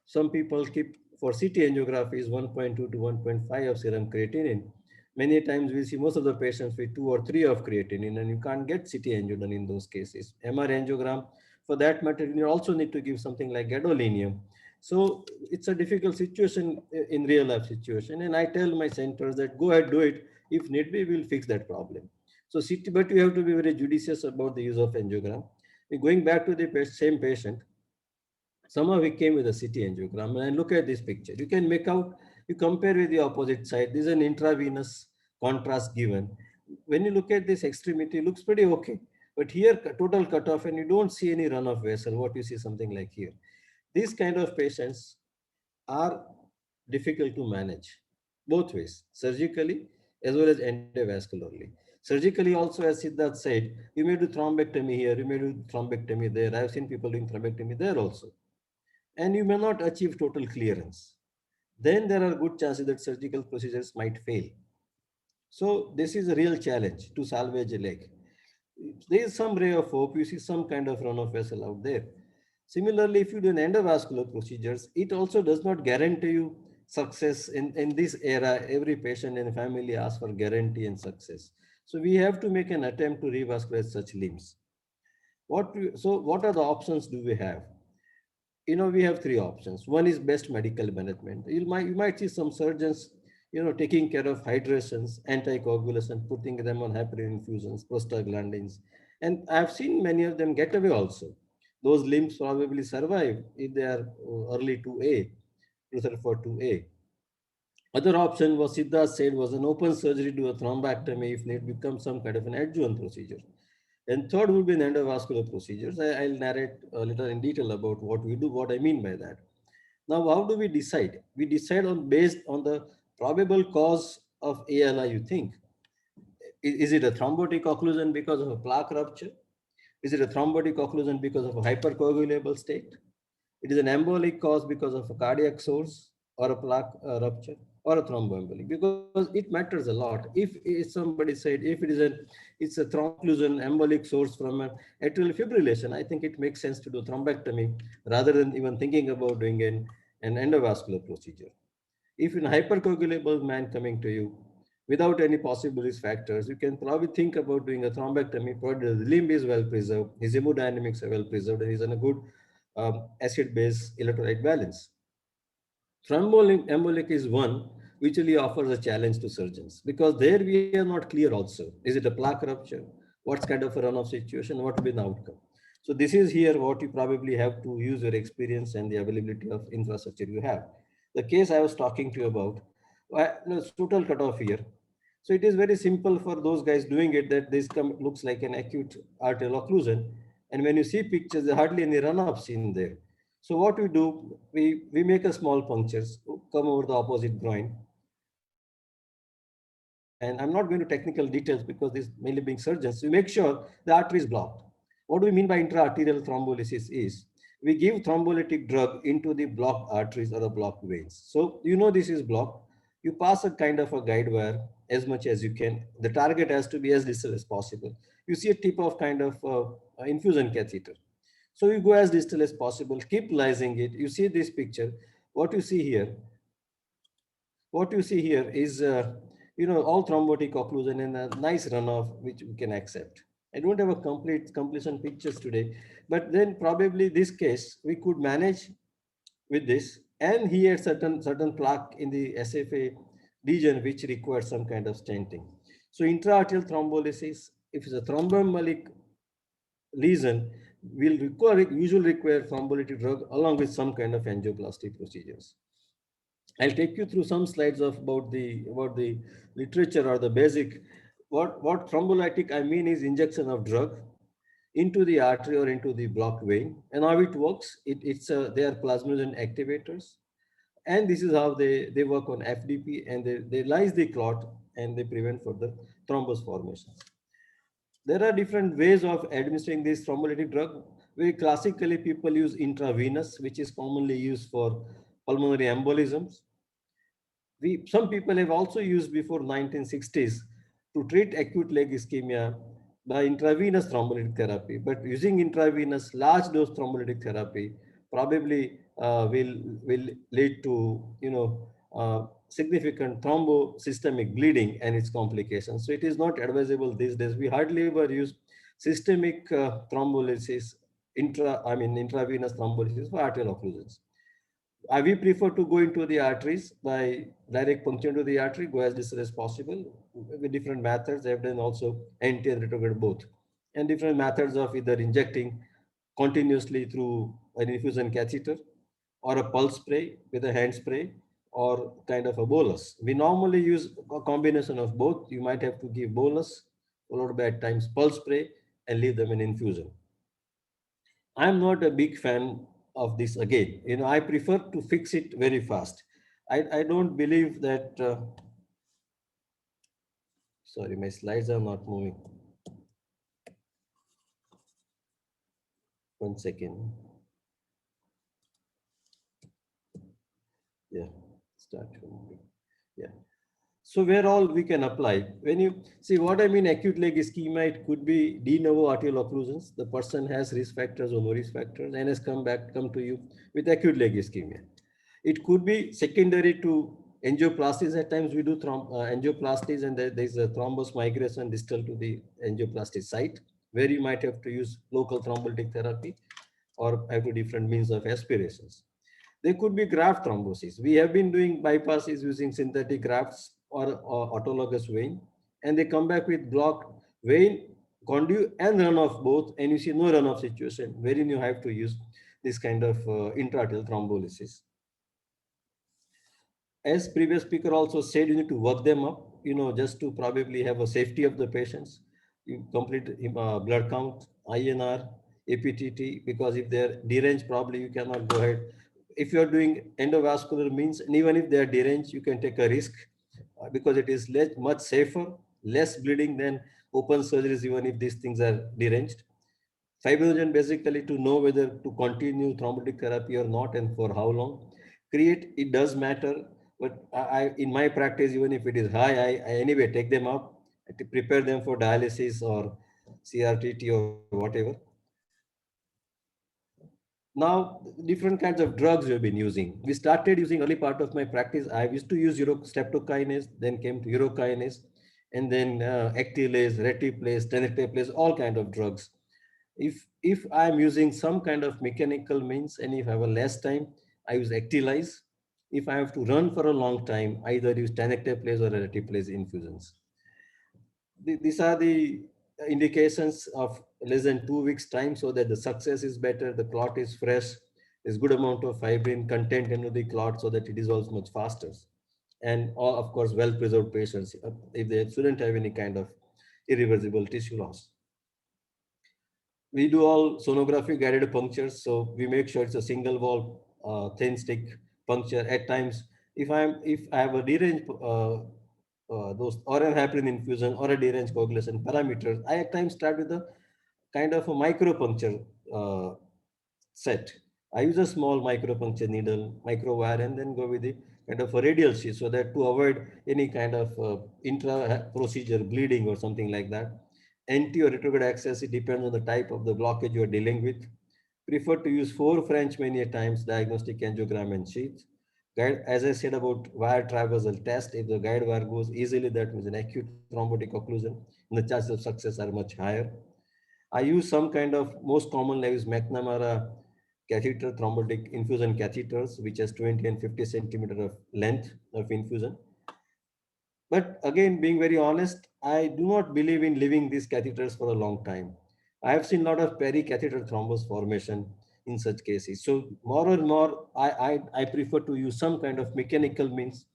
some people keep for CT angiography is 1.2 to 1.5 of serum creatinine. Many times we see most of the patients with 2 or 3 of creatinine, and you can't get CT angio done in those cases. MR angiogram, for that matter, you also need to give something like gadolinium. So it's a difficult situation in real life situation. And I tell my centers that go ahead, do it. If need be, we'll fix that problem. So CT, but you have to be very judicious about the use of angiogram. Going back to the same patient, somehow we came with a CT angiogram, and look at this picture. You can make out, you compare with the opposite side. This is an intravenous contrast given. When you look at this extremity, it looks pretty okay. But here, total cutoff, and you don't see any run of vessel, what you see something like here. These kind of patients are difficult to manage both ways, surgically as well as endovascularly. Surgically also, as Siddharth said, you may do thrombectomy here, you may do thrombectomy there. I've seen people doing thrombectomy there also. And you may not achieve total clearance. Then there are good chances that surgical procedures might fail. So this is a real challenge to salvage a leg. There is some ray of hope. You see some kind of run of vessel out there. Similarly, if you do an endovascular procedures, it also does not guarantee you success. In this era, every patient and family asks for guarantee and success. So we have to make an attempt to revascularize such limbs. So what are the options do we have? You know, we have three options. One is best medical management. You might see some surgeons, you know, taking care of hydrations, anticoagulation, putting them on heparin infusions, prostaglandins. And I've seen many of them get away also. Those limbs probably survive if they are early 2A, Rutherford 2A. Other option was Siddharth said was an open surgery to a thrombectomy if need become some kind of an adjuvant procedure. And third would be an endovascular procedures. I'll narrate a little in detail about what we do, what I mean by that. Now, how do we decide? We decide on based on the probable cause of ALI, you think. Is it a thrombotic occlusion because of a plaque rupture? Is it a thrombotic occlusion because of a hypercoagulable state? It is an embolic cause because of a cardiac source or a plaque rupture or a thromboembolic, because it matters a lot. If somebody said if it's a thromboclusion embolic source from an atrial fibrillation, I think it makes sense to do thrombectomy rather than even thinking about doing an endovascular procedure. If in a hypercoagulable man coming to you without any possible risk factors, you can probably think about doing a thrombectomy, provided the limb is well preserved, his hemodynamics are well preserved, and he's in a good acid-base electrolyte balance. Thromboembolic is one which really offers a challenge to surgeons, because there we are not clear also. Is it a plaque rupture? What's kind of a run-off situation? What will be the outcome? So this is here what you probably have to use your experience and the availability of infrastructure you have. The case I was talking to you about, total cutoff here. So it is very simple for those guys doing it, that this looks like an acute arterial occlusion. And when you see pictures, there's hardly any run-off seen there. So what we do, we make a small punctures, come over the opposite groin. And I'm not going to technical details because this mainly being surgeons. We make sure the artery is blocked. What do we mean by intra-arterial thrombolysis is, we give thrombolytic drug into the blocked arteries or the blocked veins. So you know this is blocked. You pass a kind of a guide wire as much as you can. The target has to be as distal as possible. You see a tip of kind of infusion catheter. So you go as distal as possible, keep lysing it. You see this picture. What you see here is, all thrombotic occlusion and a nice runoff, which we can accept. I don't have a completion pictures today, but then probably this case we could manage with this. And he had certain plaque in the SFA region, which requires some kind of stenting. So intra-arterial thrombolysis, if it's a thromboembolic lesion, will usually require thrombolytic drug along with some kind of angioplasty procedures. I'll take you through some slides about the literature or the basic. What thrombolytic I mean is injection of drug into the artery or into the blocked vein. And how it works, they are plasminogen activators. And this is how they work on FDP, and they lyse the clot and they prevent further thrombus formations. There are different ways of administering this thrombolytic drug. Very classically, people use intravenous, which is commonly used for pulmonary embolisms. Some people have also used before 1960s to treat acute leg ischemia by intravenous thrombolytic therapy. But using intravenous large dose thrombolytic therapy probably will lead to significant thrombosystemic bleeding and its complications. So it is not advisable these days. We hardly ever use systemic thrombolysis, intravenous thrombolysis for arterial occlusions. We prefer to go into the arteries by direct puncture into the artery, go as distal as possible with different methods. I've done also anti and retrograde both, and different methods of either injecting continuously through an infusion catheter or a pulse spray with a hand spray or kind of a bolus. We normally use a combination of both. You might have to give bolus followed by at times pulse spray and leave them in infusion. I'm not a big fan of this again. I prefer to fix it very fast. I don't believe that, sorry, my slides are not moving. One second. Yeah, start. Yeah. So where all we can apply, when you see what I mean, acute leg ischemia, it could be de novo arterial occlusions. The person has risk factors or no risk factors and has come to you with acute leg ischemia. It could be secondary to angioplasties. At times we do angioplasties and there's a thrombus migration distal to the angioplasty site where you might have to use local thrombolytic therapy or have to different means of aspirations. There could be graft thrombosis. We have been doing bypasses using synthetic grafts or autologous vein, and they come back with blocked vein, conduit, and runoff both, and you see no runoff situation, wherein you have to use this kind of intra-arterial thrombolysis. As previous speaker also said, you need to work them up, just to probably have a safety of the patients. You complete blood count, INR, APTT, because if they're deranged, probably you cannot go ahead. If you're doing endovascular means, and even if they're deranged, you can take a risk because it is much safer, less bleeding than open surgeries, even if these things are deranged. Fibrinogen basically to know whether to continue thrombotic therapy or not and for how long. Create, it does matter, but in my practice, even if it is high, I anyway take them up to prepare them for dialysis or CRTT or whatever. Now, different kinds of drugs we've been using. We started using early part of my practice. I used to use streptokinase, then came to urokinase, and then actilase, retiplase, tenecteplase, all kind of drugs. If I'm using some kind of mechanical means and if I have a less time, I use actilase. If I have to run for a long time, either use tenecteplase or retiplase infusions. These are the indications of less than 2 weeks time so that the success is better, the clot is fresh, there's good amount of fibrin content into the clot so that it dissolves much faster. And all, of course, well-preserved patients, if they shouldn't have any kind of irreversible tissue loss. We do all sonography guided punctures, so we make sure it's a single wall, thin stick puncture. At times, if I have a deranged those or a heparin infusion or a deranged coagulation parameters, I at times start with a kind of a micro puncture set. I use a small micro puncture needle, micro wire, and then go with the kind of a radial sheath so that to avoid any kind of intra procedure bleeding or something like that. Anti or retrograde access, it depends on the type of the blockage you are dealing with. Prefer to use 4 French many a times, diagnostic angiogram and sheath. Guide, as I said about wire traversal test, if the guide wire goes easily, that means an acute thrombotic occlusion, and the chances of success are much higher. I use some kind of, most commonly I use McNamara catheter thrombotic infusion catheters, which has 20 and 50 centimeter of length of infusion. But again, being very honest, I do not believe in leaving these catheters for a long time. I have seen a lot of pericatheter thrombus formation in such cases. So more and more, I prefer to use some kind of mechanical means,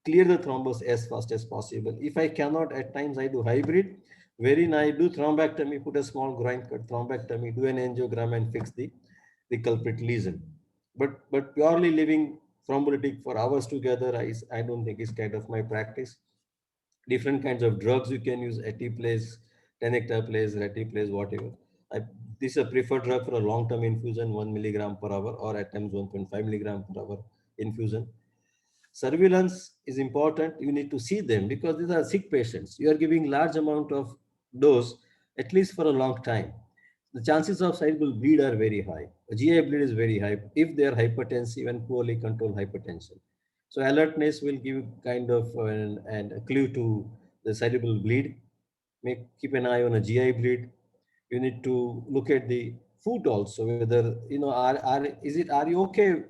clear the thrombus as fast as possible. If I cannot, at times I do hybrid, wherein I do thrombectomy, put a small groin cut thrombectomy, do an angiogram and fix the culprit lesion. But purely leaving thrombolytic for hours together, I don't think is kind of my practice. Different kinds of drugs you can use, atiplase, tenecteplase, retiplase, whatever. I, this is a preferred drug for a long-term infusion, 1 milligram per hour, or at times 1.5 milligram per hour infusion. Surveillance is important. You need to see them because these are sick patients. You are giving large amount of dose, at least for a long time. The chances of cerebral bleed are very high. GI bleed is very high if they are hypertensive and poorly controlled hypertension. So alertness will give kind of a clue to the cerebral bleed. Keep an eye on a GI bleed. You need to look at the food also, whether, are you okay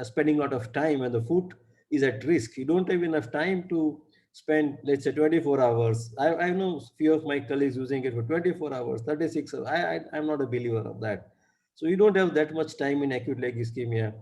spending a lot of time when the food is at risk? You don't have enough time to spend, let's say, 24 hours. I know few of my colleagues using it for 24 hours, 36 hours. I'm not a believer of that. So you don't have that much time in acute leg ischemia.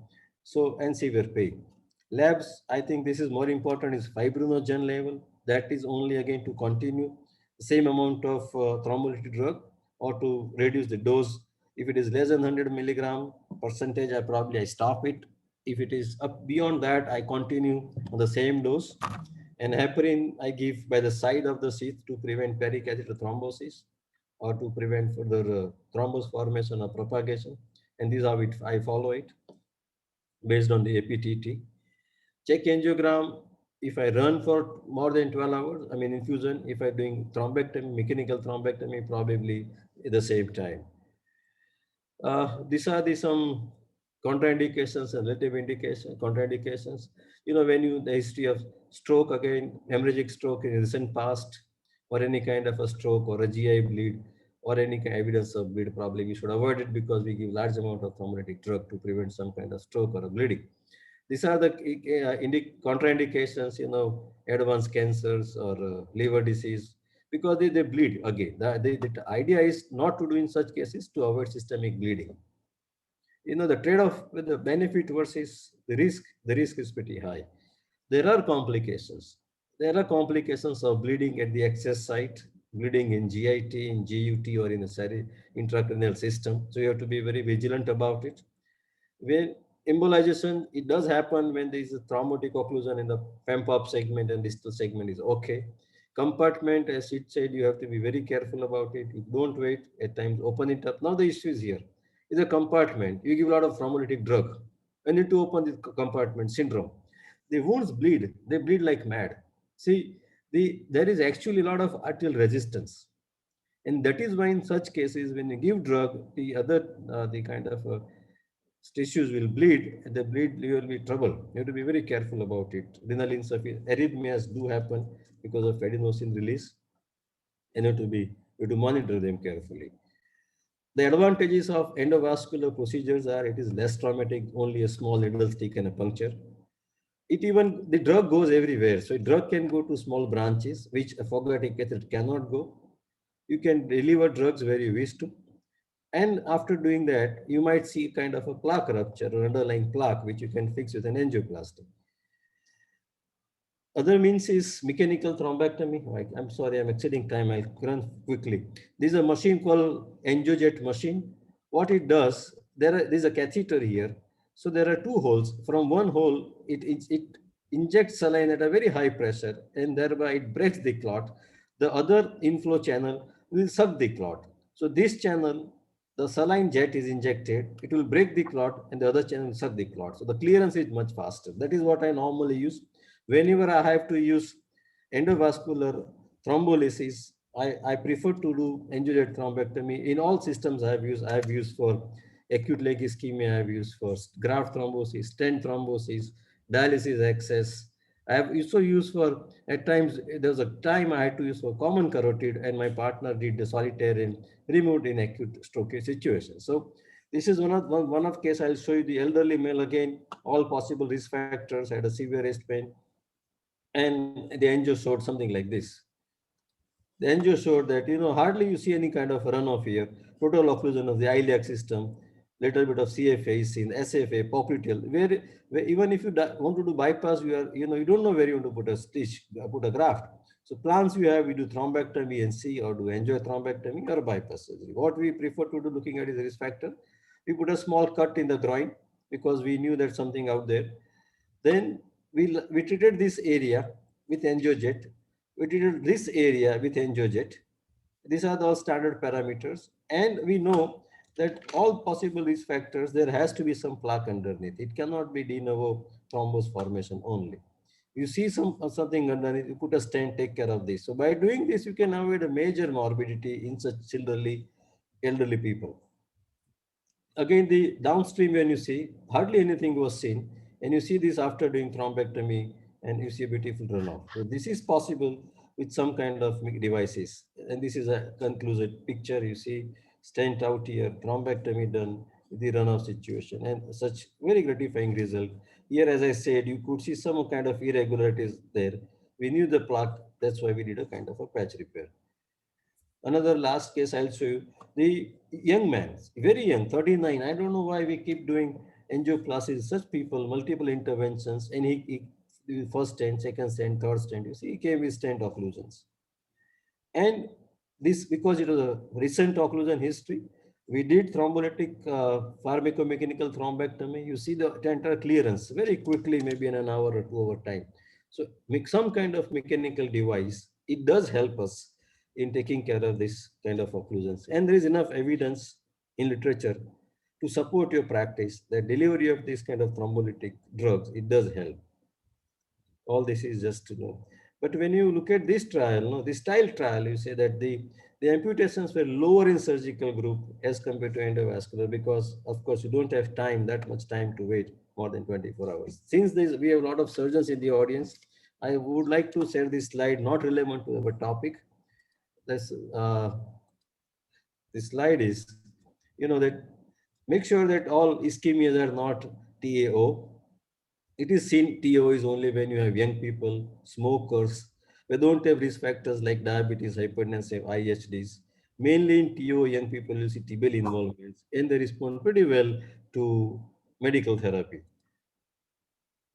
So, and severe pain. Labs, I think this is more important, is fibrinogen level. That is only again to continue the same amount of thrombolytic drug or to reduce the dose. If it is less than 100 milligram percentage, I stop it. If it is up beyond that, I continue on the same dose. And heparin I give by the side of the sheath to prevent pericatheter thrombosis or to prevent further thrombus formation or propagation. And these are it. I follow it based on the APTT. Check angiogram. If I run for more than 12 hours, I mean infusion, if I'm doing thrombectomy, mechanical thrombectomy, probably at the same time. These are the some contraindications and relative indications, contraindications. When the history of stroke, again, hemorrhagic stroke in recent past, or any kind of a stroke or a GI bleed, or any kind of evidence of bleed, probably we should avoid it because we give large amount of thrombolytic drug to prevent some kind of stroke or a bleeding. These are the contraindications, advanced cancers or liver disease, because they bleed again. The idea is not to do in such cases to avoid systemic bleeding. The trade-off with the benefit versus the risk is pretty high. There are complications. There are complications of bleeding at the access site, bleeding in GIT, in GUT, or in the intracranial system. So you have to be very vigilant about it. When embolization, it does happen when there is a thrombotic occlusion in the PEMPOP segment and distal segment is okay. Compartment, as it said, you have to be very careful about it. You don't wait, at times open it up. Now the issue is here. Is a compartment. You give a lot of thrombolytic drug. You need to open the compartment syndrome. The wounds bleed. They bleed like mad. See, there is actually a lot of arterial resistance. And that is why in such cases, when you give drug, the kind of tissues will bleed, and the bleed, you will be trouble. You have to be very careful about it. Renal insufficiency, arrhythmias do happen because of adenosine release, and you have to monitor them carefully. The advantages of endovascular procedures are it is less traumatic, only a small needle stick and a puncture. The drug goes everywhere. So drug can go to small branches, which a phagocytic catheter cannot go. You can deliver drugs where you wish to. And after doing that, you might see kind of a plaque rupture or underlying plaque, which you can fix with an angioplasty. Other means is mechanical thrombectomy. I'm sorry, I'm exceeding time. I'll run quickly. This is a machine called AngioJet machine. What it does, there's a catheter here. So there are two holes. From one hole, it injects saline at a very high pressure, and thereby it breaks the clot. The other inflow channel will suck the clot. So this channel, the saline jet is injected, it will break the clot, and the other channel will suck the clot. So the clearance is much faster. That is what I normally use. Whenever I have to use endovascular thrombolysis, I prefer to do angiojet thrombectomy. In all systems I have used for acute leg ischemia, I have used for graft thrombosis, stent thrombosis, dialysis access. I have also used for, at times, there was a time I had to use for common carotid, and my partner did the solitaire and removed in acute stroke situation. So this is one of case. I'll show you the elderly male again, all possible risk factors, had a severe chest pain. And the angio showed something like this. The angio showed that, hardly you see any kind of runoff here, total occlusion of the iliac system, little bit of CFA is seen, SFA, popliteal, where even if you want to do bypass, you don't know where you want to put a stitch, put a graft. So plans you have, we do thrombectomy and see, or do angio thrombectomy or bypass surgery. What we prefer to do looking at is the risk factor. We put a small cut in the groin because we knew there's something out there. Then we treated this area with angiojet. We treated this area with angiojet. These are the standard parameters. And we know that all possible risk factors, there has to be some plaque underneath. It cannot be de novo thrombus formation only. You see something underneath, you put a stent, take care of this. So by doing this, you can avoid a major morbidity in such elderly people. Again, the downstream, when you see, hardly anything was seen. And you see this after doing thrombectomy, and you see a beautiful runoff. So this is possible with some kind of devices. And this is a conclusive picture. You see stent out here, thrombectomy done, the runoff situation, and such very gratifying result. Here, as I said, you could see some kind of irregularities there. We knew the plaque, that's why we did a kind of a patch repair. Another last case I'll show you. The young man, very young, 39. I don't know why we keep doing angioplasty. Such people, multiple interventions, and he first stent, second stent, third stent. You see, he came with stent occlusions. And this, because it was a recent occlusion history, we did thrombolytic pharmacomechanical thrombectomy. You see the entire clearance very quickly, maybe in an hour or 2 hour time. So make some kind of mechanical device. It does help us in taking care of this kind of occlusions. And there is enough evidence in literature to support your practice that delivery of this kind of thrombolytic drugs, it does help. All this is just to know. But when you look at this trial, no, this style trial, you say that the amputations were lower in surgical group as compared to endovascular, because of course you don't have time, that much time to wait more than 24 hours. Since we have a lot of surgeons in the audience, I would like to share this slide, not relevant to our topic. This slide is, that make sure that all ischemias are not TAO. It is seen TAO is only when you have young people, smokers, we don't have risk factors like diabetes, hypertension, IHDs. Mainly in TO, young people, you see tibial involvements, and they respond pretty well to medical therapy.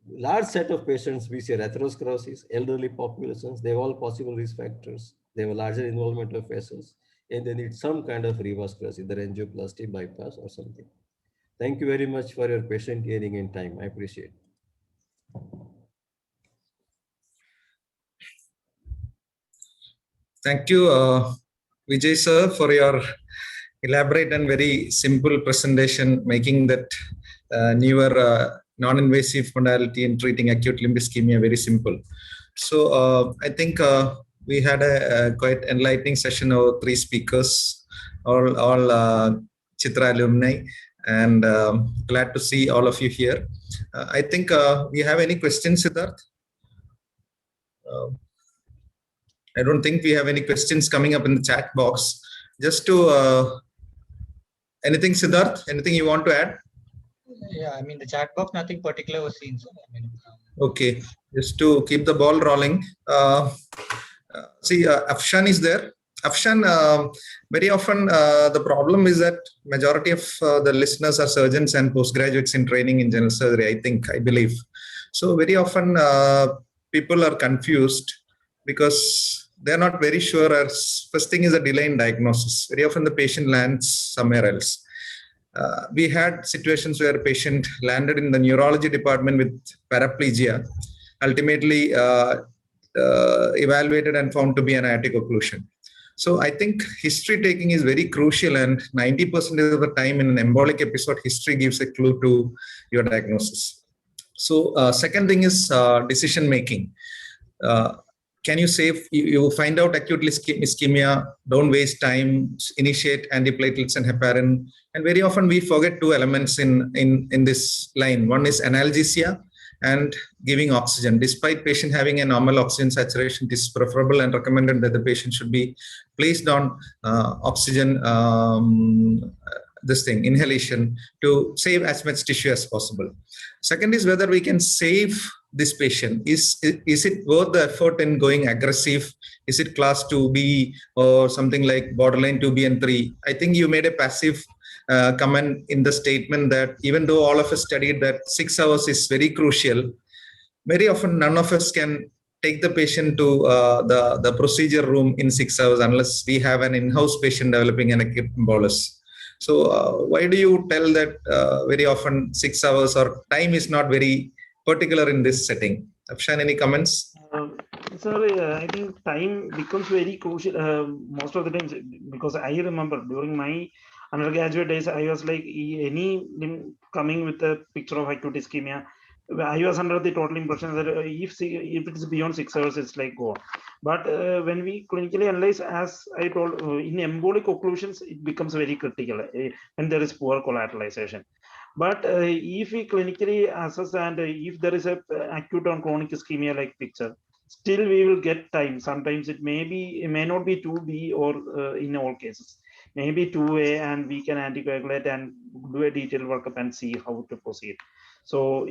Large set of patients, we see atherosclerosis, elderly populations, they have all possible risk factors. They have a larger involvement of vessels, and they need some kind of revascularization, either angioplasty, bypass, or something. Thank you very much for your patient hearing and time. I appreciate it. Thank you, Vijay sir, for your elaborate and very simple presentation, making that newer non-invasive modality in treating acute limb ischemia very simple. So I think we had a quite enlightening session of 3 speakers, all Chitra alumni, and glad to see all of you here. I think we have any questions, Siddharth? I don't think we have any questions coming up in the chat box. Just to anything, Siddharth, anything you want to add? Yeah, I mean, the chat box, nothing particular was seen. So, okay, just to keep the ball rolling. See, Afshan is there. Afshan, very often the problem is that majority of the listeners are surgeons and postgraduates in training in general surgery, I believe. So very often people are confused because they're not very sure. First thing is a delay in diagnosis. Very often the patient lands somewhere else. We had situations where a patient landed in the neurology department with paraplegia, ultimately evaluated and found to be an aortic occlusion. So I think history taking is very crucial, and 90% of the time in an embolic episode, history gives a clue to your diagnosis. So second thing is decision making. Can you save, you find out acute ischemia, don't waste time, initiate antiplatelets and heparin. And very often we forget 2 elements in this line. One is analgesia and giving oxygen. Despite patient having a normal oxygen saturation, it is preferable and recommended that the patient should be placed on oxygen, inhalation, to save as much tissue as possible. Second is whether we can save this patient. Is it worth the effort in going aggressive? Is it class 2B or something like borderline 2B and 3? I think you made a passive comment in the statement that even though all of us studied that 6 hours is very crucial, very often none of us can take the patient to the procedure room in 6 hours unless we have an in-house patient developing an acute bolus. So why do you tell that very often 6 hours or time is not very particular in this setting. Afshan, any comments? Sir, I think time becomes very crucial most of the times, because I remember during my undergraduate days, I was like any coming with a picture of acute ischemia, I was under the total impression that if it is beyond 6 hours, it's like go. But when we clinically analyze, as I told, in embolic occlusions, it becomes very critical and there is poor collateralization. But if we clinically assess and if there is a acute or chronic ischemia like picture, still we will get time. Sometimes it may not be 2B or in all cases, maybe 2A, and we can anticoagulate and do a detailed workup and see how to proceed. So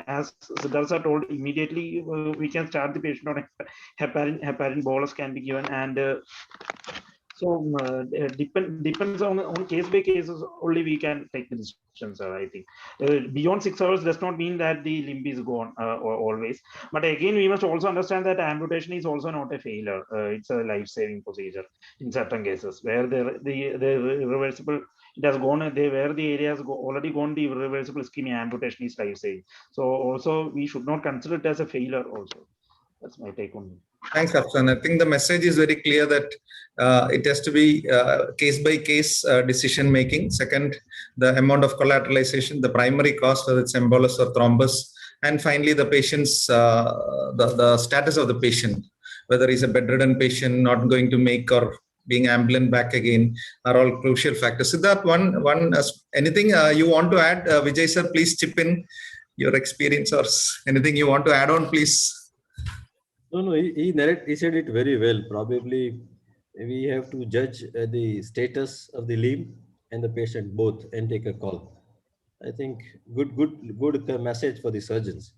as Siddhartha told, immediately we can start the patient on heparin bolus can be given, and so depends on case by cases only we can take the decisions. I think beyond 6 hours does not mean that the limb is gone always. But again, we must also understand that amputation is also not a failure. It's a life-saving procedure in certain cases where the irreversible, it has gone. Where the area has already gone, the irreversible ischemia, amputation is life-saving. So also we should not consider it as a failure. Also, that's my take on it. Thanks, Afshan. I think the message is very clear that it has to be case-by-case decision making. Second, the amount of collateralization, the primary cost, whether it's embolus or thrombus, and finally the patient's the status of the patient, whether he's a bedridden patient, not going to make or being ambulant back again, are all crucial factors. Siddharth, anything you want to add? Vijay sir, please chip in your experience or anything you want to add on, please. No, he said it very well. Probably we have to judge the status of the limb and the patient both and take a call. I think good message for the surgeons.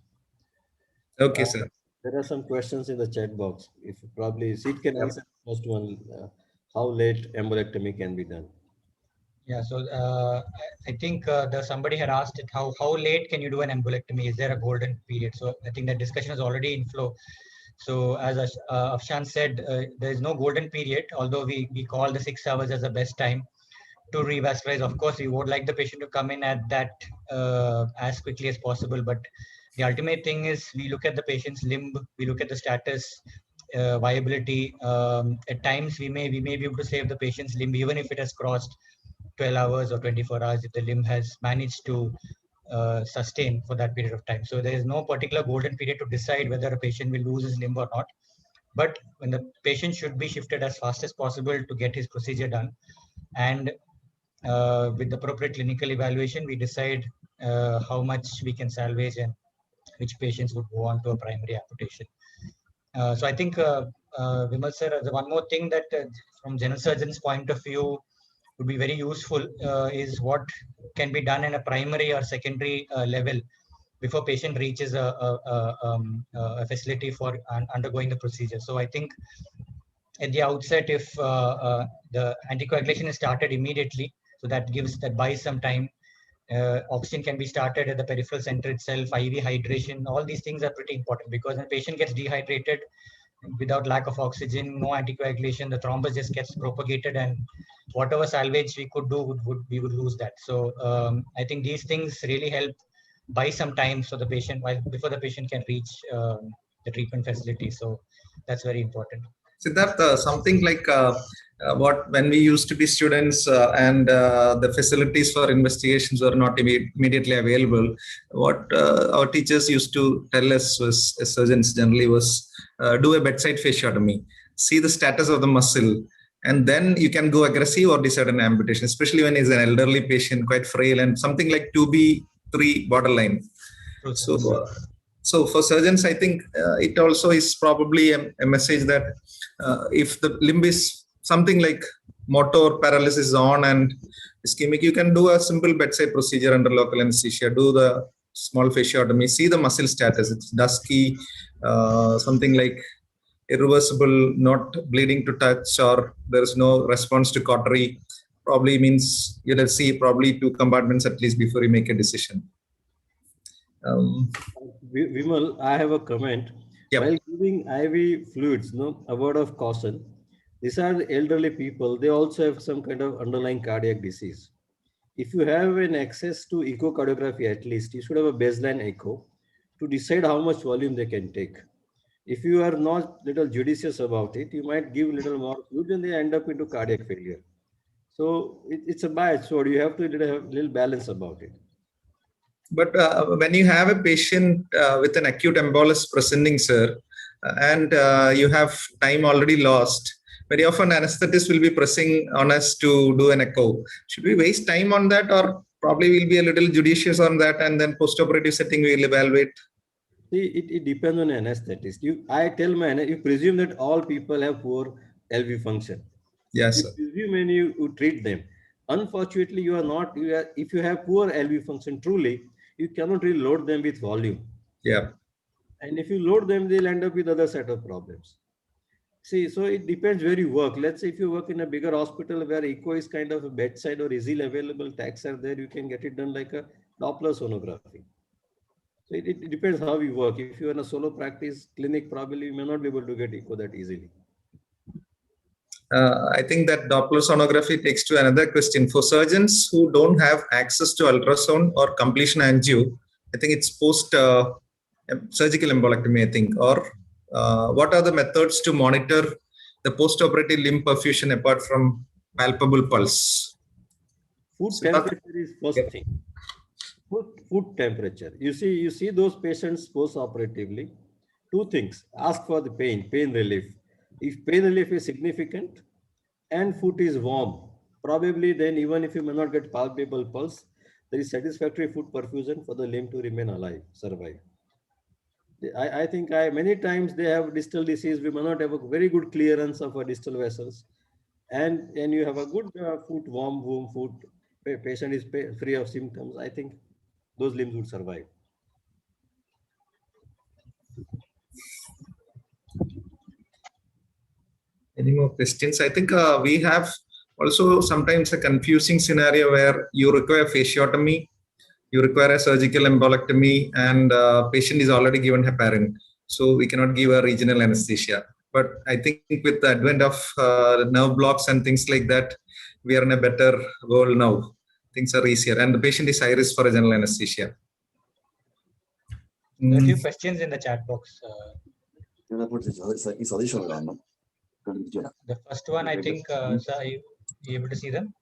Okay, sir. There are some questions in the chat box. If probably Sid can answer the first one, how late embolectomy can be done? Yeah, so I think somebody had asked it, how late can you do an embolectomy? Is there a golden period? So I think that discussion is already in flow. So as Afshan said, there is no golden period, although we call the 6 hours as the best time to revascularize. Of course, we would like the patient to come in at that as quickly as possible. But the ultimate thing is we look at the patient's limb, we look at the status, viability. At times, we may be able to save the patient's limb even if it has crossed 12 hours or 24 hours if the limb has managed to sustain for that period of time. So there is no particular golden period to decide whether a patient will lose his limb or not. But when the patient should be shifted as fast as possible to get his procedure done, and with the appropriate clinical evaluation, we decide how much we can salvage and which patients would go on to a primary amputation. So I think Vimal sir, one more thing that from general surgeon's point of view would be very useful is what can be done in a primary or secondary level before patient reaches a facility for undergoing the procedure. So I think at the outset, if the anticoagulation is started immediately, so that buys some time. Oxygen can be started at the peripheral center itself, IV hydration, all these things are pretty important because when a patient gets dehydrated without lack of oxygen, no anticoagulation, the thrombus just gets propagated and whatever salvage we could do, we would lose that. So I think these things really help buy some time so the patient, before the patient can reach the treatment facility. So that's very important. Siddharth, something like when we used to be students and the facilities for investigations were not immediately available, what our teachers used to tell us was, as surgeons generally, was do a bedside fasciotomy, see the status of the muscle, and then you can go aggressive or decide an amputation, especially when he's an elderly patient, quite frail, and something like 2B, 3 borderline. So for surgeons, I think it also is probably a message that if the limb is something like motor paralysis on and ischemic, you can do a simple bedside procedure under local anesthesia, do the small fasciotomy, see the muscle status. It's dusky, something like irreversible, not bleeding to touch, or there is no response to cautery. Probably means you'll see probably 2 compartments at least before you make a decision. Vimal, I have a comment. Yep. While giving IV fluids, a word of caution. These are the elderly people. They also have some kind of underlying cardiac disease. If you have an access to echocardiography, at least you should have a baseline echo. to decide how much volume they can take. If you are not little judicious about it, you might give little more fluid and they end up into cardiac failure. So it's a bias sword. You have to have a little balance about it. But when you have a patient with an acute embolus presenting, sir, and you have time already lost, very often anesthetist will be pressing on us to do an echo. Should we waste time on that, or probably we'll be a little judicious on that, and then post-operative setting we'll evaluate? See, it depends on anesthetist. I tell you presume that all people have poor LV function. Yes, you sir. presume and you treat them. Unfortunately, you are not. If you have poor LV function, truly, you cannot really load them with volume. Yeah. And if you load them, they'll end up with other set of problems. See, so it depends where you work. Let's say if you work in a bigger hospital where echo is kind of a bedside or easily available, tags are there, you can get it done like a Doppler sonography. So it depends how you work. If you're in a solo practice clinic, probably you may not be able to get echo that easily. I think that Doppler sonography takes to another question. For surgeons who don't have access to ultrasound or completion angio, I think it's post surgical embolectomy, I think. Or what are the methods to monitor the post-operative limb perfusion apart from palpable pulse? Food temperature is first thing. Food temperature. You see those patients post-operatively. Two things. Ask for the pain relief. If pain relief is significant and foot is warm, probably then even if you may not get palpable pulse, there is satisfactory foot perfusion for the limb to remain alive, survive. I think many times they have distal disease. We may not have a very good clearance of our distal vessels, and you have a good foot, warm foot. Patient is free of symptoms. I think those limbs would survive. Any more questions? I think we have also sometimes a confusing scenario where you require fasciotomy, you require a surgical embolectomy, and patient is already given heparin. So we cannot give a regional anesthesia. But I think with the advent of nerve blocks and things like that, we are in a better world now. Things are easier, and the patient is high risk for a general anesthesia. There are a few questions in the chat box. The first one, I think, sir, are you able to see them?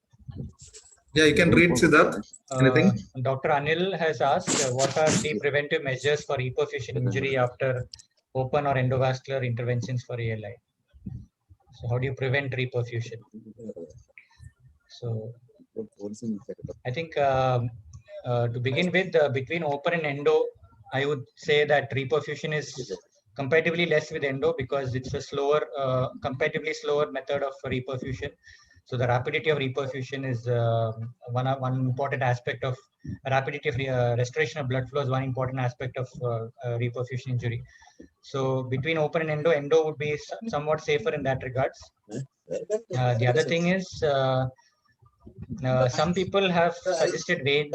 Yeah, you can read, Siddharth. Anything? Dr. Anil has asked, what are the preventive measures for reperfusion injury after open or endovascular interventions for ALI? So how do you prevent reperfusion? So I think to begin with, between open and endo, I would say that reperfusion is comparatively less with endo because it's a slower, comparatively slower method of reperfusion. So the rapidity of reperfusion is one important aspect of rapidity of restoration of blood flow is one important aspect of reperfusion injury. So between open and endo would be somewhat safer in that regards. The other thing is some people have suggested vein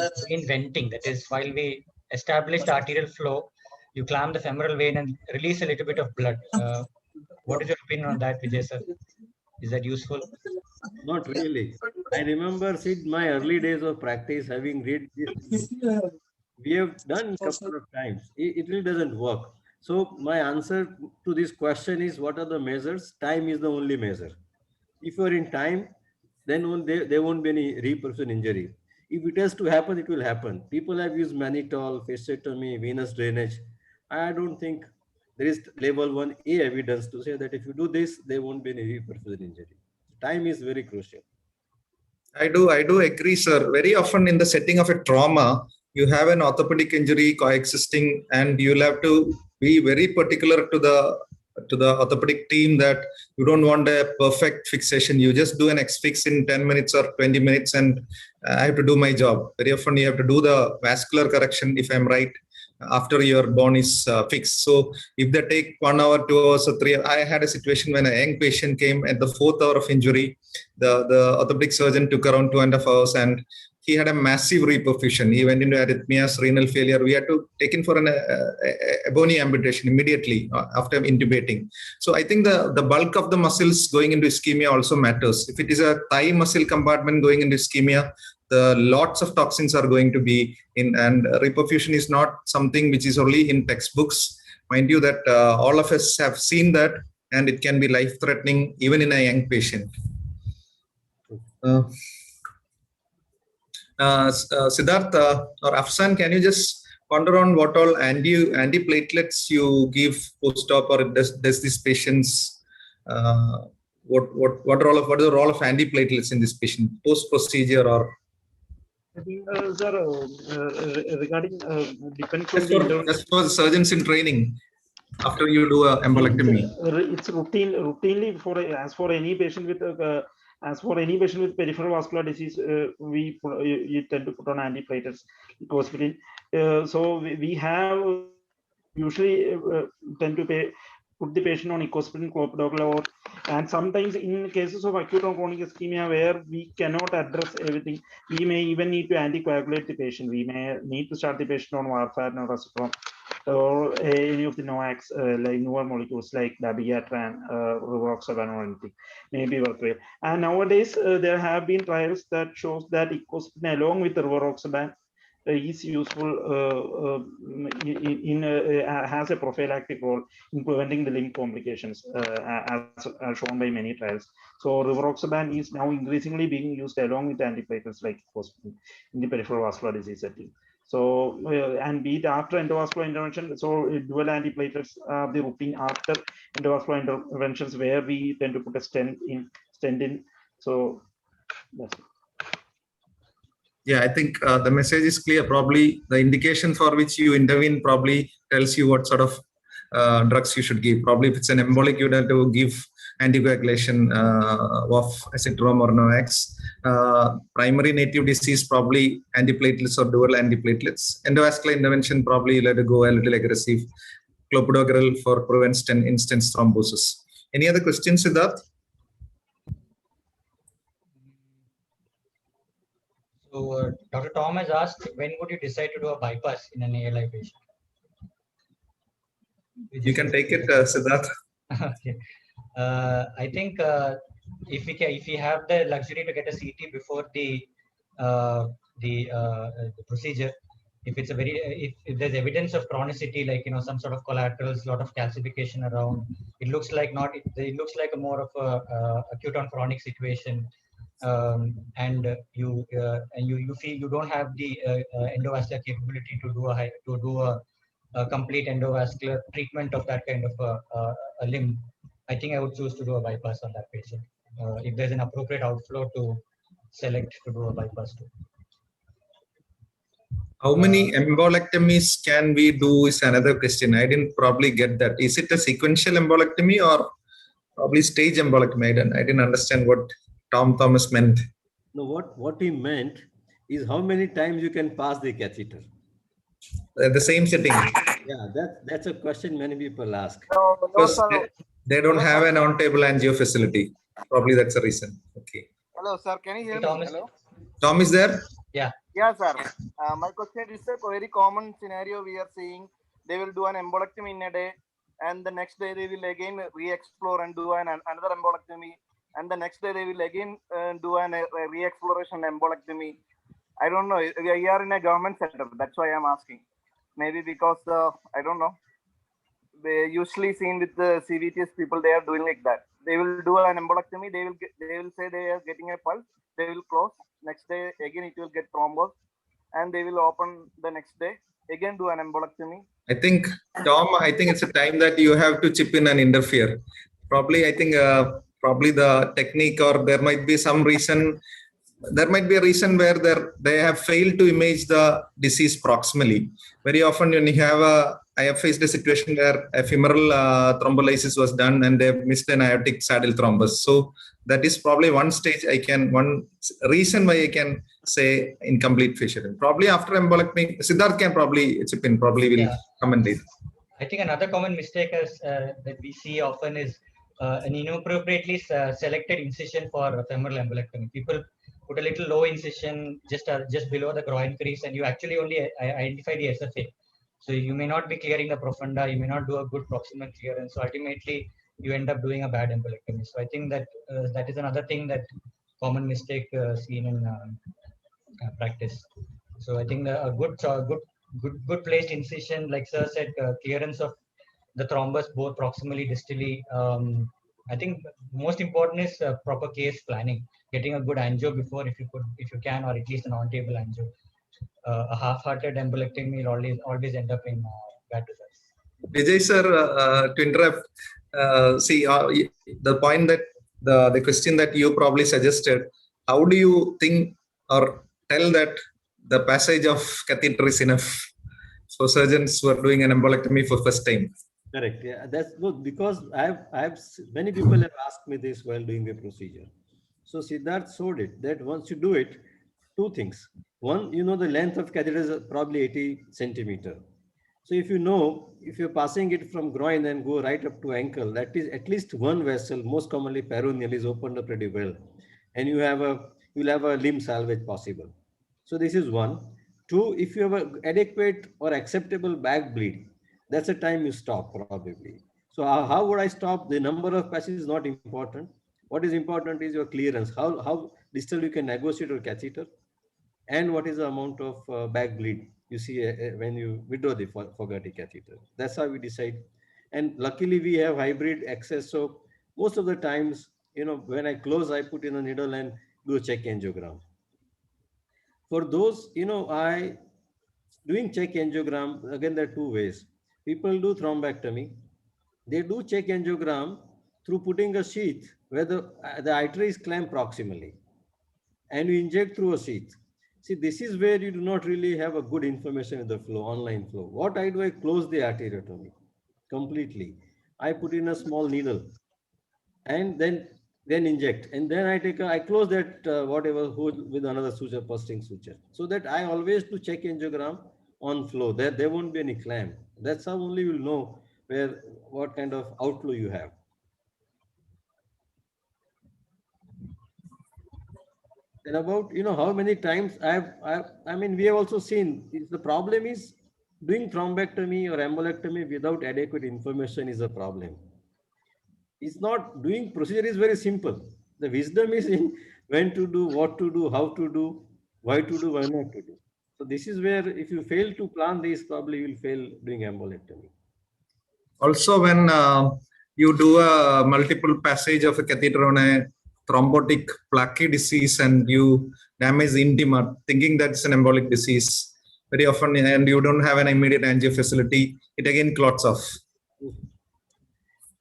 venting. That is, while we establish the arterial flow, you clamp the femoral vein and release a little bit of blood. What is your opinion on that, Vijay sir? Is that useful? Not really. I remember in my early days of practice having read this. We have done a couple of times. It really doesn't work. So my answer to this question is, what are the measures? Time is the only measure. If you are in time, then there won't be any reperfusion injury. If it has to happen, it will happen. People have used mannitol, fasciotomy, venous drainage. I don't think there is level 1A evidence to say that if you do this, there won't be any reperfusion injury. Time is very crucial. I do agree, sir. Very often in the setting of a trauma, you have an orthopedic injury coexisting, and you'll have to be very particular to the orthopedic team that you don't want a perfect fixation. You just do an X-fix in 10 minutes or 20 minutes, and I have to do my job. Very often you have to do the vascular correction, if I'm right, after your bone is fixed. So if they take 1 hour, 2 hours, or 3 hours, I had a situation when a young patient came at the 4th hour of injury. The orthopedic surgeon took around 2.5 hours, and he had a massive reperfusion. He went into arrhythmias, renal failure. We had to take him for a bony amputation immediately after intubating. So I think the bulk of the muscles going into ischemia also matters. If it is a thigh muscle compartment going into ischemia, the lots of toxins are going to be in, and reperfusion is not something which is only in textbooks. Mind you that all of us have seen that, and it can be life-threatening even in a young patient. Siddharth or Afsan, can you just ponder on what all antiplatelets you give post-op, or does this patient's what are the role of antiplatelets in this patient post-procedure? Or I think, sir, regarding depends on the just for surgeons in training after you do a embolectomy. It's routinely as for any patient with peripheral vascular disease, we you tend to put on antiplatelets hospital. So we have usually tend to put the patient on icosapent, clopidogrel, and sometimes in cases of acute or chronic ischemia where we cannot address everything, we may even need to anticoagulate the patient. We may need to start the patient on warfarin or acetone, or any of the NOACs, like newer molecules like dabigatran, rivaroxaban, or anything may be worthwhile. And nowadays, there have been trials that shows that icosapent along with the rivaroxaban is useful has a prophylactic role in preventing the limb complications, as shown by many trials. So rivaroxaban is now increasingly being used along with antiplatelets like icosapent in the peripheral vascular disease setting. So, and be it after endovascular intervention, so dual antiplatelets are the routine after endovascular interventions where we tend to put a stent in. So that's it. Yeah, I think the message is clear. Probably the indication for which you intervene probably tells you what sort of drugs you should give. Probably if it's an embolic, you'd have to give anticoagulation of acetylrom or NOACs. Primary native disease, probably antiplatelets or dual antiplatelets. Endovascular intervention, probably let it go a little aggressive. Clopidogrel for prevents instance thrombosis. Any other questions, Siddharth? So Dr. Tom has asked, when would you decide to do a bypass in an ALI patient? You can take it, Siddharth. Okay. I think if we have the luxury to get a CT before the procedure, if it's if there's evidence of chronicity, like some sort of collaterals, lot of calcification around, it looks like it looks like a more of a acute on chronic situation. And you feel you don't have the endovascular capability to do a complete endovascular treatment of that kind of a limb, I think I would choose to do a bypass on that patient. If there's an appropriate outflow to select to do a bypass to. How many embolectomies can we do is another question. I didn't probably get that. Is it a sequential embolectomy or probably stage embolectomy? I didn't understand what Tom Thomas meant. No, what he meant is how many times you can pass the catheter. The same setting. Yeah, that's a question many people ask. Because they don't have an on-table angio facility. Probably that's the reason. Okay. Hello, sir. Can you hear Thomas. me? Hello. Tom is there? Yeah. Yeah, sir. My question is a very common scenario we are seeing. They will do an embolectomy in a day, and the next day they will again re-explore and do another embolectomy, and the next day they will again do a re-exploration embolectomy. I don't know. We are in a government setup. That's why I'm asking. Maybe because I don't know. They usually seen with the CVTs people, they are doing like that. They will do an embolectomy. They will say they are getting a pulse. They will close. Next day again it will get thrombosed, and they will open the next day again do an embolectomy. I think Tom, I think it's a time that you have to chip in and interfere. Probably, I think probably the technique, or there might be some reason. There might be a reason where they have failed to image the disease proximally. Very often when you have I have faced a situation where a femoral thrombolysis was done and they missed an aortic saddle thrombus. So that is probably one reason why I can say incomplete fissure. And probably after embolectomy, Siddharth can probably chip in, probably will comment it. I think another common mistake that we see often is an inappropriately selected incision for femoral embolectomy. People put a little low incision just below the groin crease, and you actually only identify the SFA. So you may not be clearing the profunda, you may not do a good proximal clearance. So ultimately, you end up doing a bad embolectomy. So I think that that is another thing that common mistake seen in practice. So I think a good placed incision, like sir said, clearance of the thrombus both proximally, distally. I think most important is proper case planning, getting a good angio before, if you can, or at least an on-table angio. A half-hearted embolectomy will always end up in bad results. Vijay sir, to interrupt, the point that the question that you probably suggested, how do you think or tell that the passage of catheter is enough for surgeons who are doing an embolectomy for first time? Correct. Yeah, that's good, because many people have asked me this while doing the procedure. So Siddharth showed it that once you do it, two things. One, the length of catheter is probably 80 centimeter. So if you're passing it from groin and go right up to ankle, that is at least one vessel, most commonly peroneal, is opened up pretty well, and you'll have a limb salvage possible. So this is one. Two, if you have an adequate or acceptable back bleed, that's the time you stop probably. So how would I stop? The number of passes is not important. What is important is your clearance. How distal you can negotiate your catheter, and what is the amount of back bleed you see when you withdraw the Fogarty catheter. That's how we decide. And luckily we have hybrid access. So most of the times, when I close, I put in a needle and do a check angiogram. For those, doing check angiogram, again, there are two ways. People do thrombectomy. They do check angiogram through putting a sheath where the artery is clamped proximally, and you inject through a sheath. See, this is where you do not really have a good information in the flow, online flow. What I do, I close the arteriotomy completely. I put in a small needle and then inject. And then I close that whatever hole with another suture, posting suture. So that I always do check angiogram on flow. There won't be any clamp. That's how only you'll know what kind of outflow you have. And about, how many times we have also seen, the problem is doing thrombectomy or embolectomy without adequate information is a problem. It's not doing procedure is very simple. The wisdom is in when to do, what to do, how to do, why to do, why not to do. So this is where if you fail to plan this, probably you will fail doing embolectomy. Also, when you do a multiple passage of a catheter on a thrombotic plaque disease and you damage the intima, thinking that's an embolic disease, very often, and you don't have an immediate angio facility, it again clots off.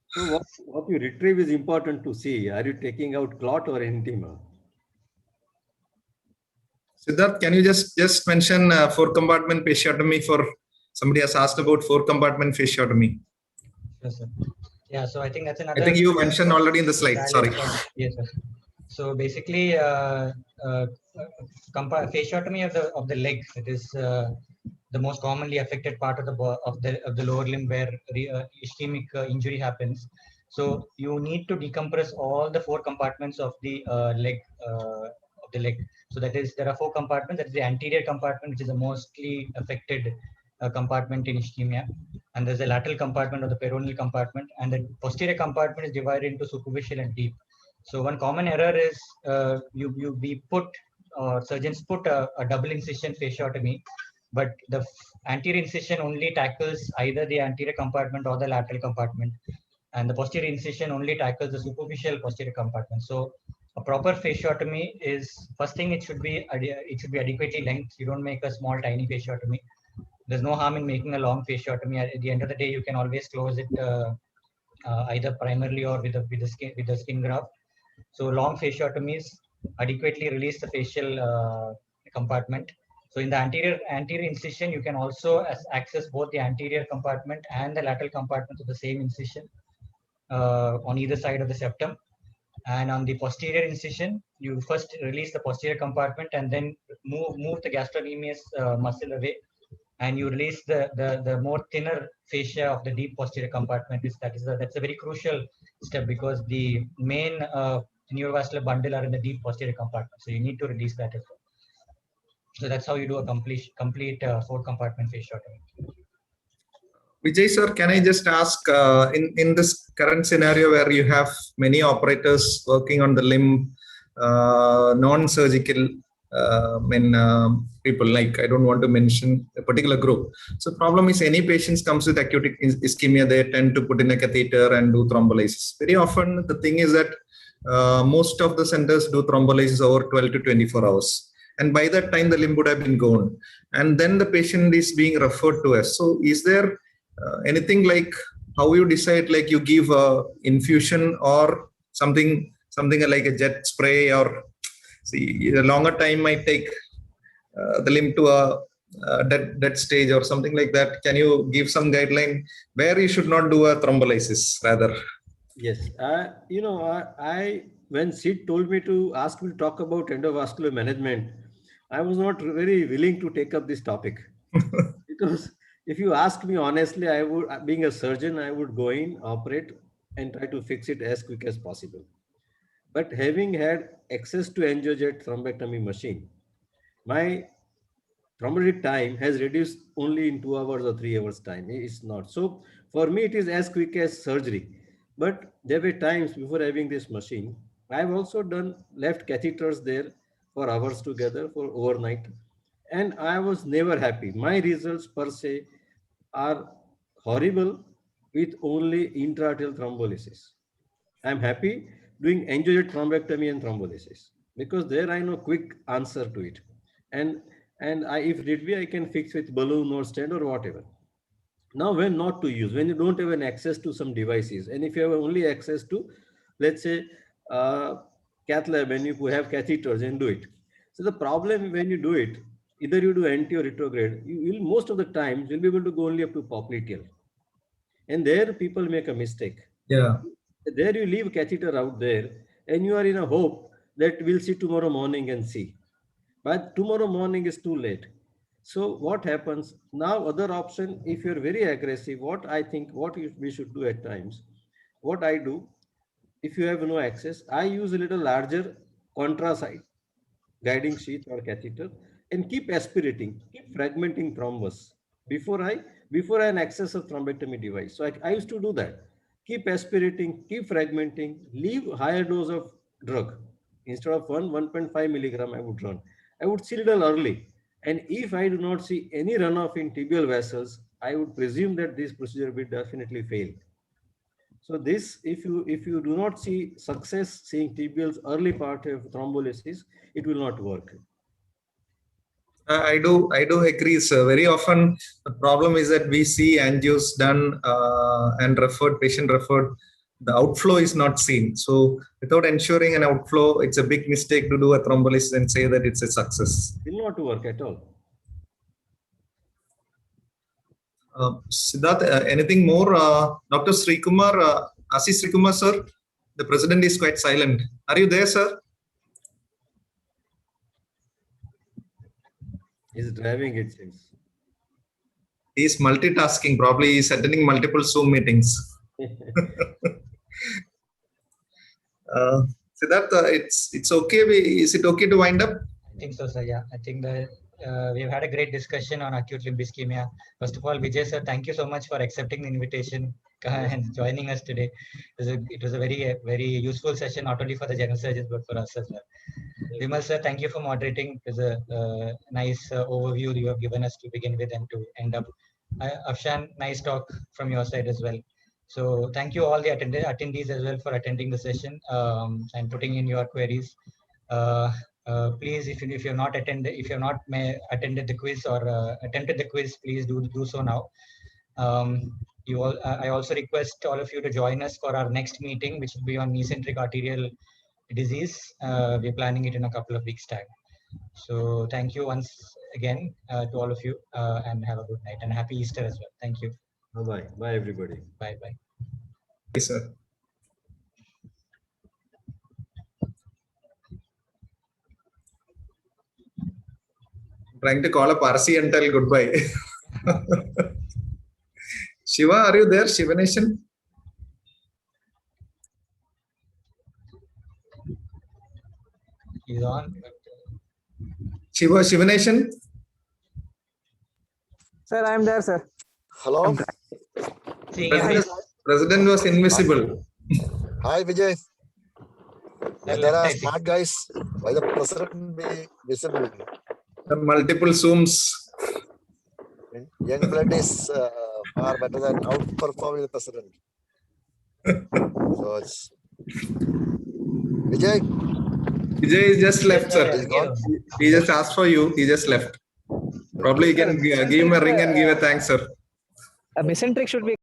So what you retrieve is important to see. Are you taking out clot or intima? Siddharth, can you just mention 4-compartment fasciotomy for somebody has asked about 4-compartment fasciotomy? Yes, sir. Yeah, so I think that's another. I think you mentioned already in the slide. Sorry. Yes, sir. So basically, fasciotomy of the leg, it is the most commonly affected part of the lower limb where ischemic injury happens. So you need to decompress all the 4 compartments of the leg. So that is, there are 4 compartments. That is the anterior compartment, which is the mostly affected compartment in ischemia, and there's a lateral compartment of the peroneal compartment, and the posterior compartment is divided into superficial and deep. So one common error is surgeons put a double incision fasciotomy, but the anterior incision only tackles either the anterior compartment or the lateral compartment, and the posterior incision only tackles the superficial posterior compartment. So a proper fasciotomy is, first thing, it should be adequately length. You don't make a small tiny fasciotomy. There's no harm in making a long fasciotomy. At the end of the day, you can always close it either primarily or with the skin graft. So long fasciotomies adequately release the facial compartment. So in the anterior incision, you can also access both the anterior compartment and the lateral compartment of the same incision on either side of the septum. And on the posterior incision, you first release the posterior compartment and then move the gastrocnemius muscle away, and you release the more thinner fascia of the deep posterior compartment. That's a very crucial step, because the main neurovascular bundle are in the deep posterior compartment. So you need to release that as well. So that's how you do a complete 4-compartment fasciotomy. Vijay sir, can I just ask, in this current scenario where you have many operators working on the limb, non-surgical, people. Like, I don't want to mention a particular group. So problem is, any patients comes with acute ischemia, they tend to put in a catheter and do thrombolysis. Very often the thing is that most of the centers do thrombolysis over 12 to 24 hours. And by that time, the limb would have been gone. And then the patient is being referred to us. So is there anything like how you decide, like you give a infusion or something like a jet spray, or see, a longer time might take the limb to a dead stage or something like that? Can you give some guideline where you should not do a thrombolysis rather? Yes, I when Sid told me to ask me to talk about endovascular management, I was not very willing to take up this topic because if you ask me honestly, I would, being a surgeon, I would go in, operate, and try to fix it as quick as possible. But having had access to angiojet thrombectomy machine, my thrombolytic time has reduced only in 2 hours or 3 hours time. It's not. So for me, it is as quick as surgery. But there were times before having this machine, I've also left catheters there for hours together for overnight. And I was never happy. My results per se are horrible with only intraarterial thrombolysis. I'm happy doing angiojet thrombectomy and thrombolysis because there I know quick answer to it. And if need be, I can fix with balloon or stent or whatever. Now, when not to use, when you don't have an access to some devices, and if you have only access to, let's say, cath lab, and you have catheters and do it. So the problem when you do it, either you do anti or retrograde, you will most of the times you'll be able to go only up to popliteal. And there people make a mistake. Yeah. There you leave catheter out there and you are in a hope that we'll see tomorrow morning and see. But tomorrow morning is too late. So what happens now? Other option, if you're very aggressive, what we should do at times, what I do, if you have no access, I use a little larger contrasite guiding sheath or catheter and keep aspirating, keep fragmenting thrombus before an access of thrombectomy device. So I used to do that. Keep aspirating, keep fragmenting, leave higher dose of drug. Instead of 1.5 milligram, I would run. I would see little early. And if I do not see any runoff in tibial vessels, I would presume that this procedure will definitely fail. So this, if you do not see success seeing tibial's early part of thrombolysis, it will not work. I do agree, sir. Very often the problem is that we see angios done and patient referred, the outflow is not seen. So without ensuring an outflow, it's a big mistake to do a thrombolysis and say that it's a success. It will not work at all. Siddharth, anything more? Dr. Srikumar, Ashish Srikumar, sir, the president is quite silent. Are you there, sir? He's driving, it seems. He's multitasking. Probably he's attending multiple Zoom meetings. Siddharth, it's okay. Is it okay to wind up? I think so, sir. Yeah, I think that we've had a great discussion on acute limb ischemia. First of all, Vijay sir, thank you so much for accepting the invitation and joining us today. It was a very, very useful session, not only for the general surgeons, but for us as well. Vimal sir, thank you for moderating. It was a nice overview you have given us to begin with and to end up. Afshan, nice talk from your side as well. So thank you all the attendees as well for attending the session and putting in your queries. Please, if you have not attended the quiz or attempted the quiz, please do so now. I also request all of you to join us for our next meeting, which will be on mesenteric arterial disease. We're planning it in a couple of weeks' time. So thank you once again to all of you, and have a good night and happy Easter as well. Thank you. Bye bye everybody. Bye. Yes, sir. Trying to call up RC and tell goodbye. Shiva, are you there? Shiva Nation? He's on. Shiva Nation? Sir, I am there, sir. Hello. President was invisible. Hi, Vijay. When there are smart guys, why the president be visible? The multiple Zooms. Young blood is far better than outperforming the president. So it's Vijay. Vijay is just left, sir. He's gone. He just asked for you. He just left. Probably you can give him a ring and give a thanks, sir. A mission trick should be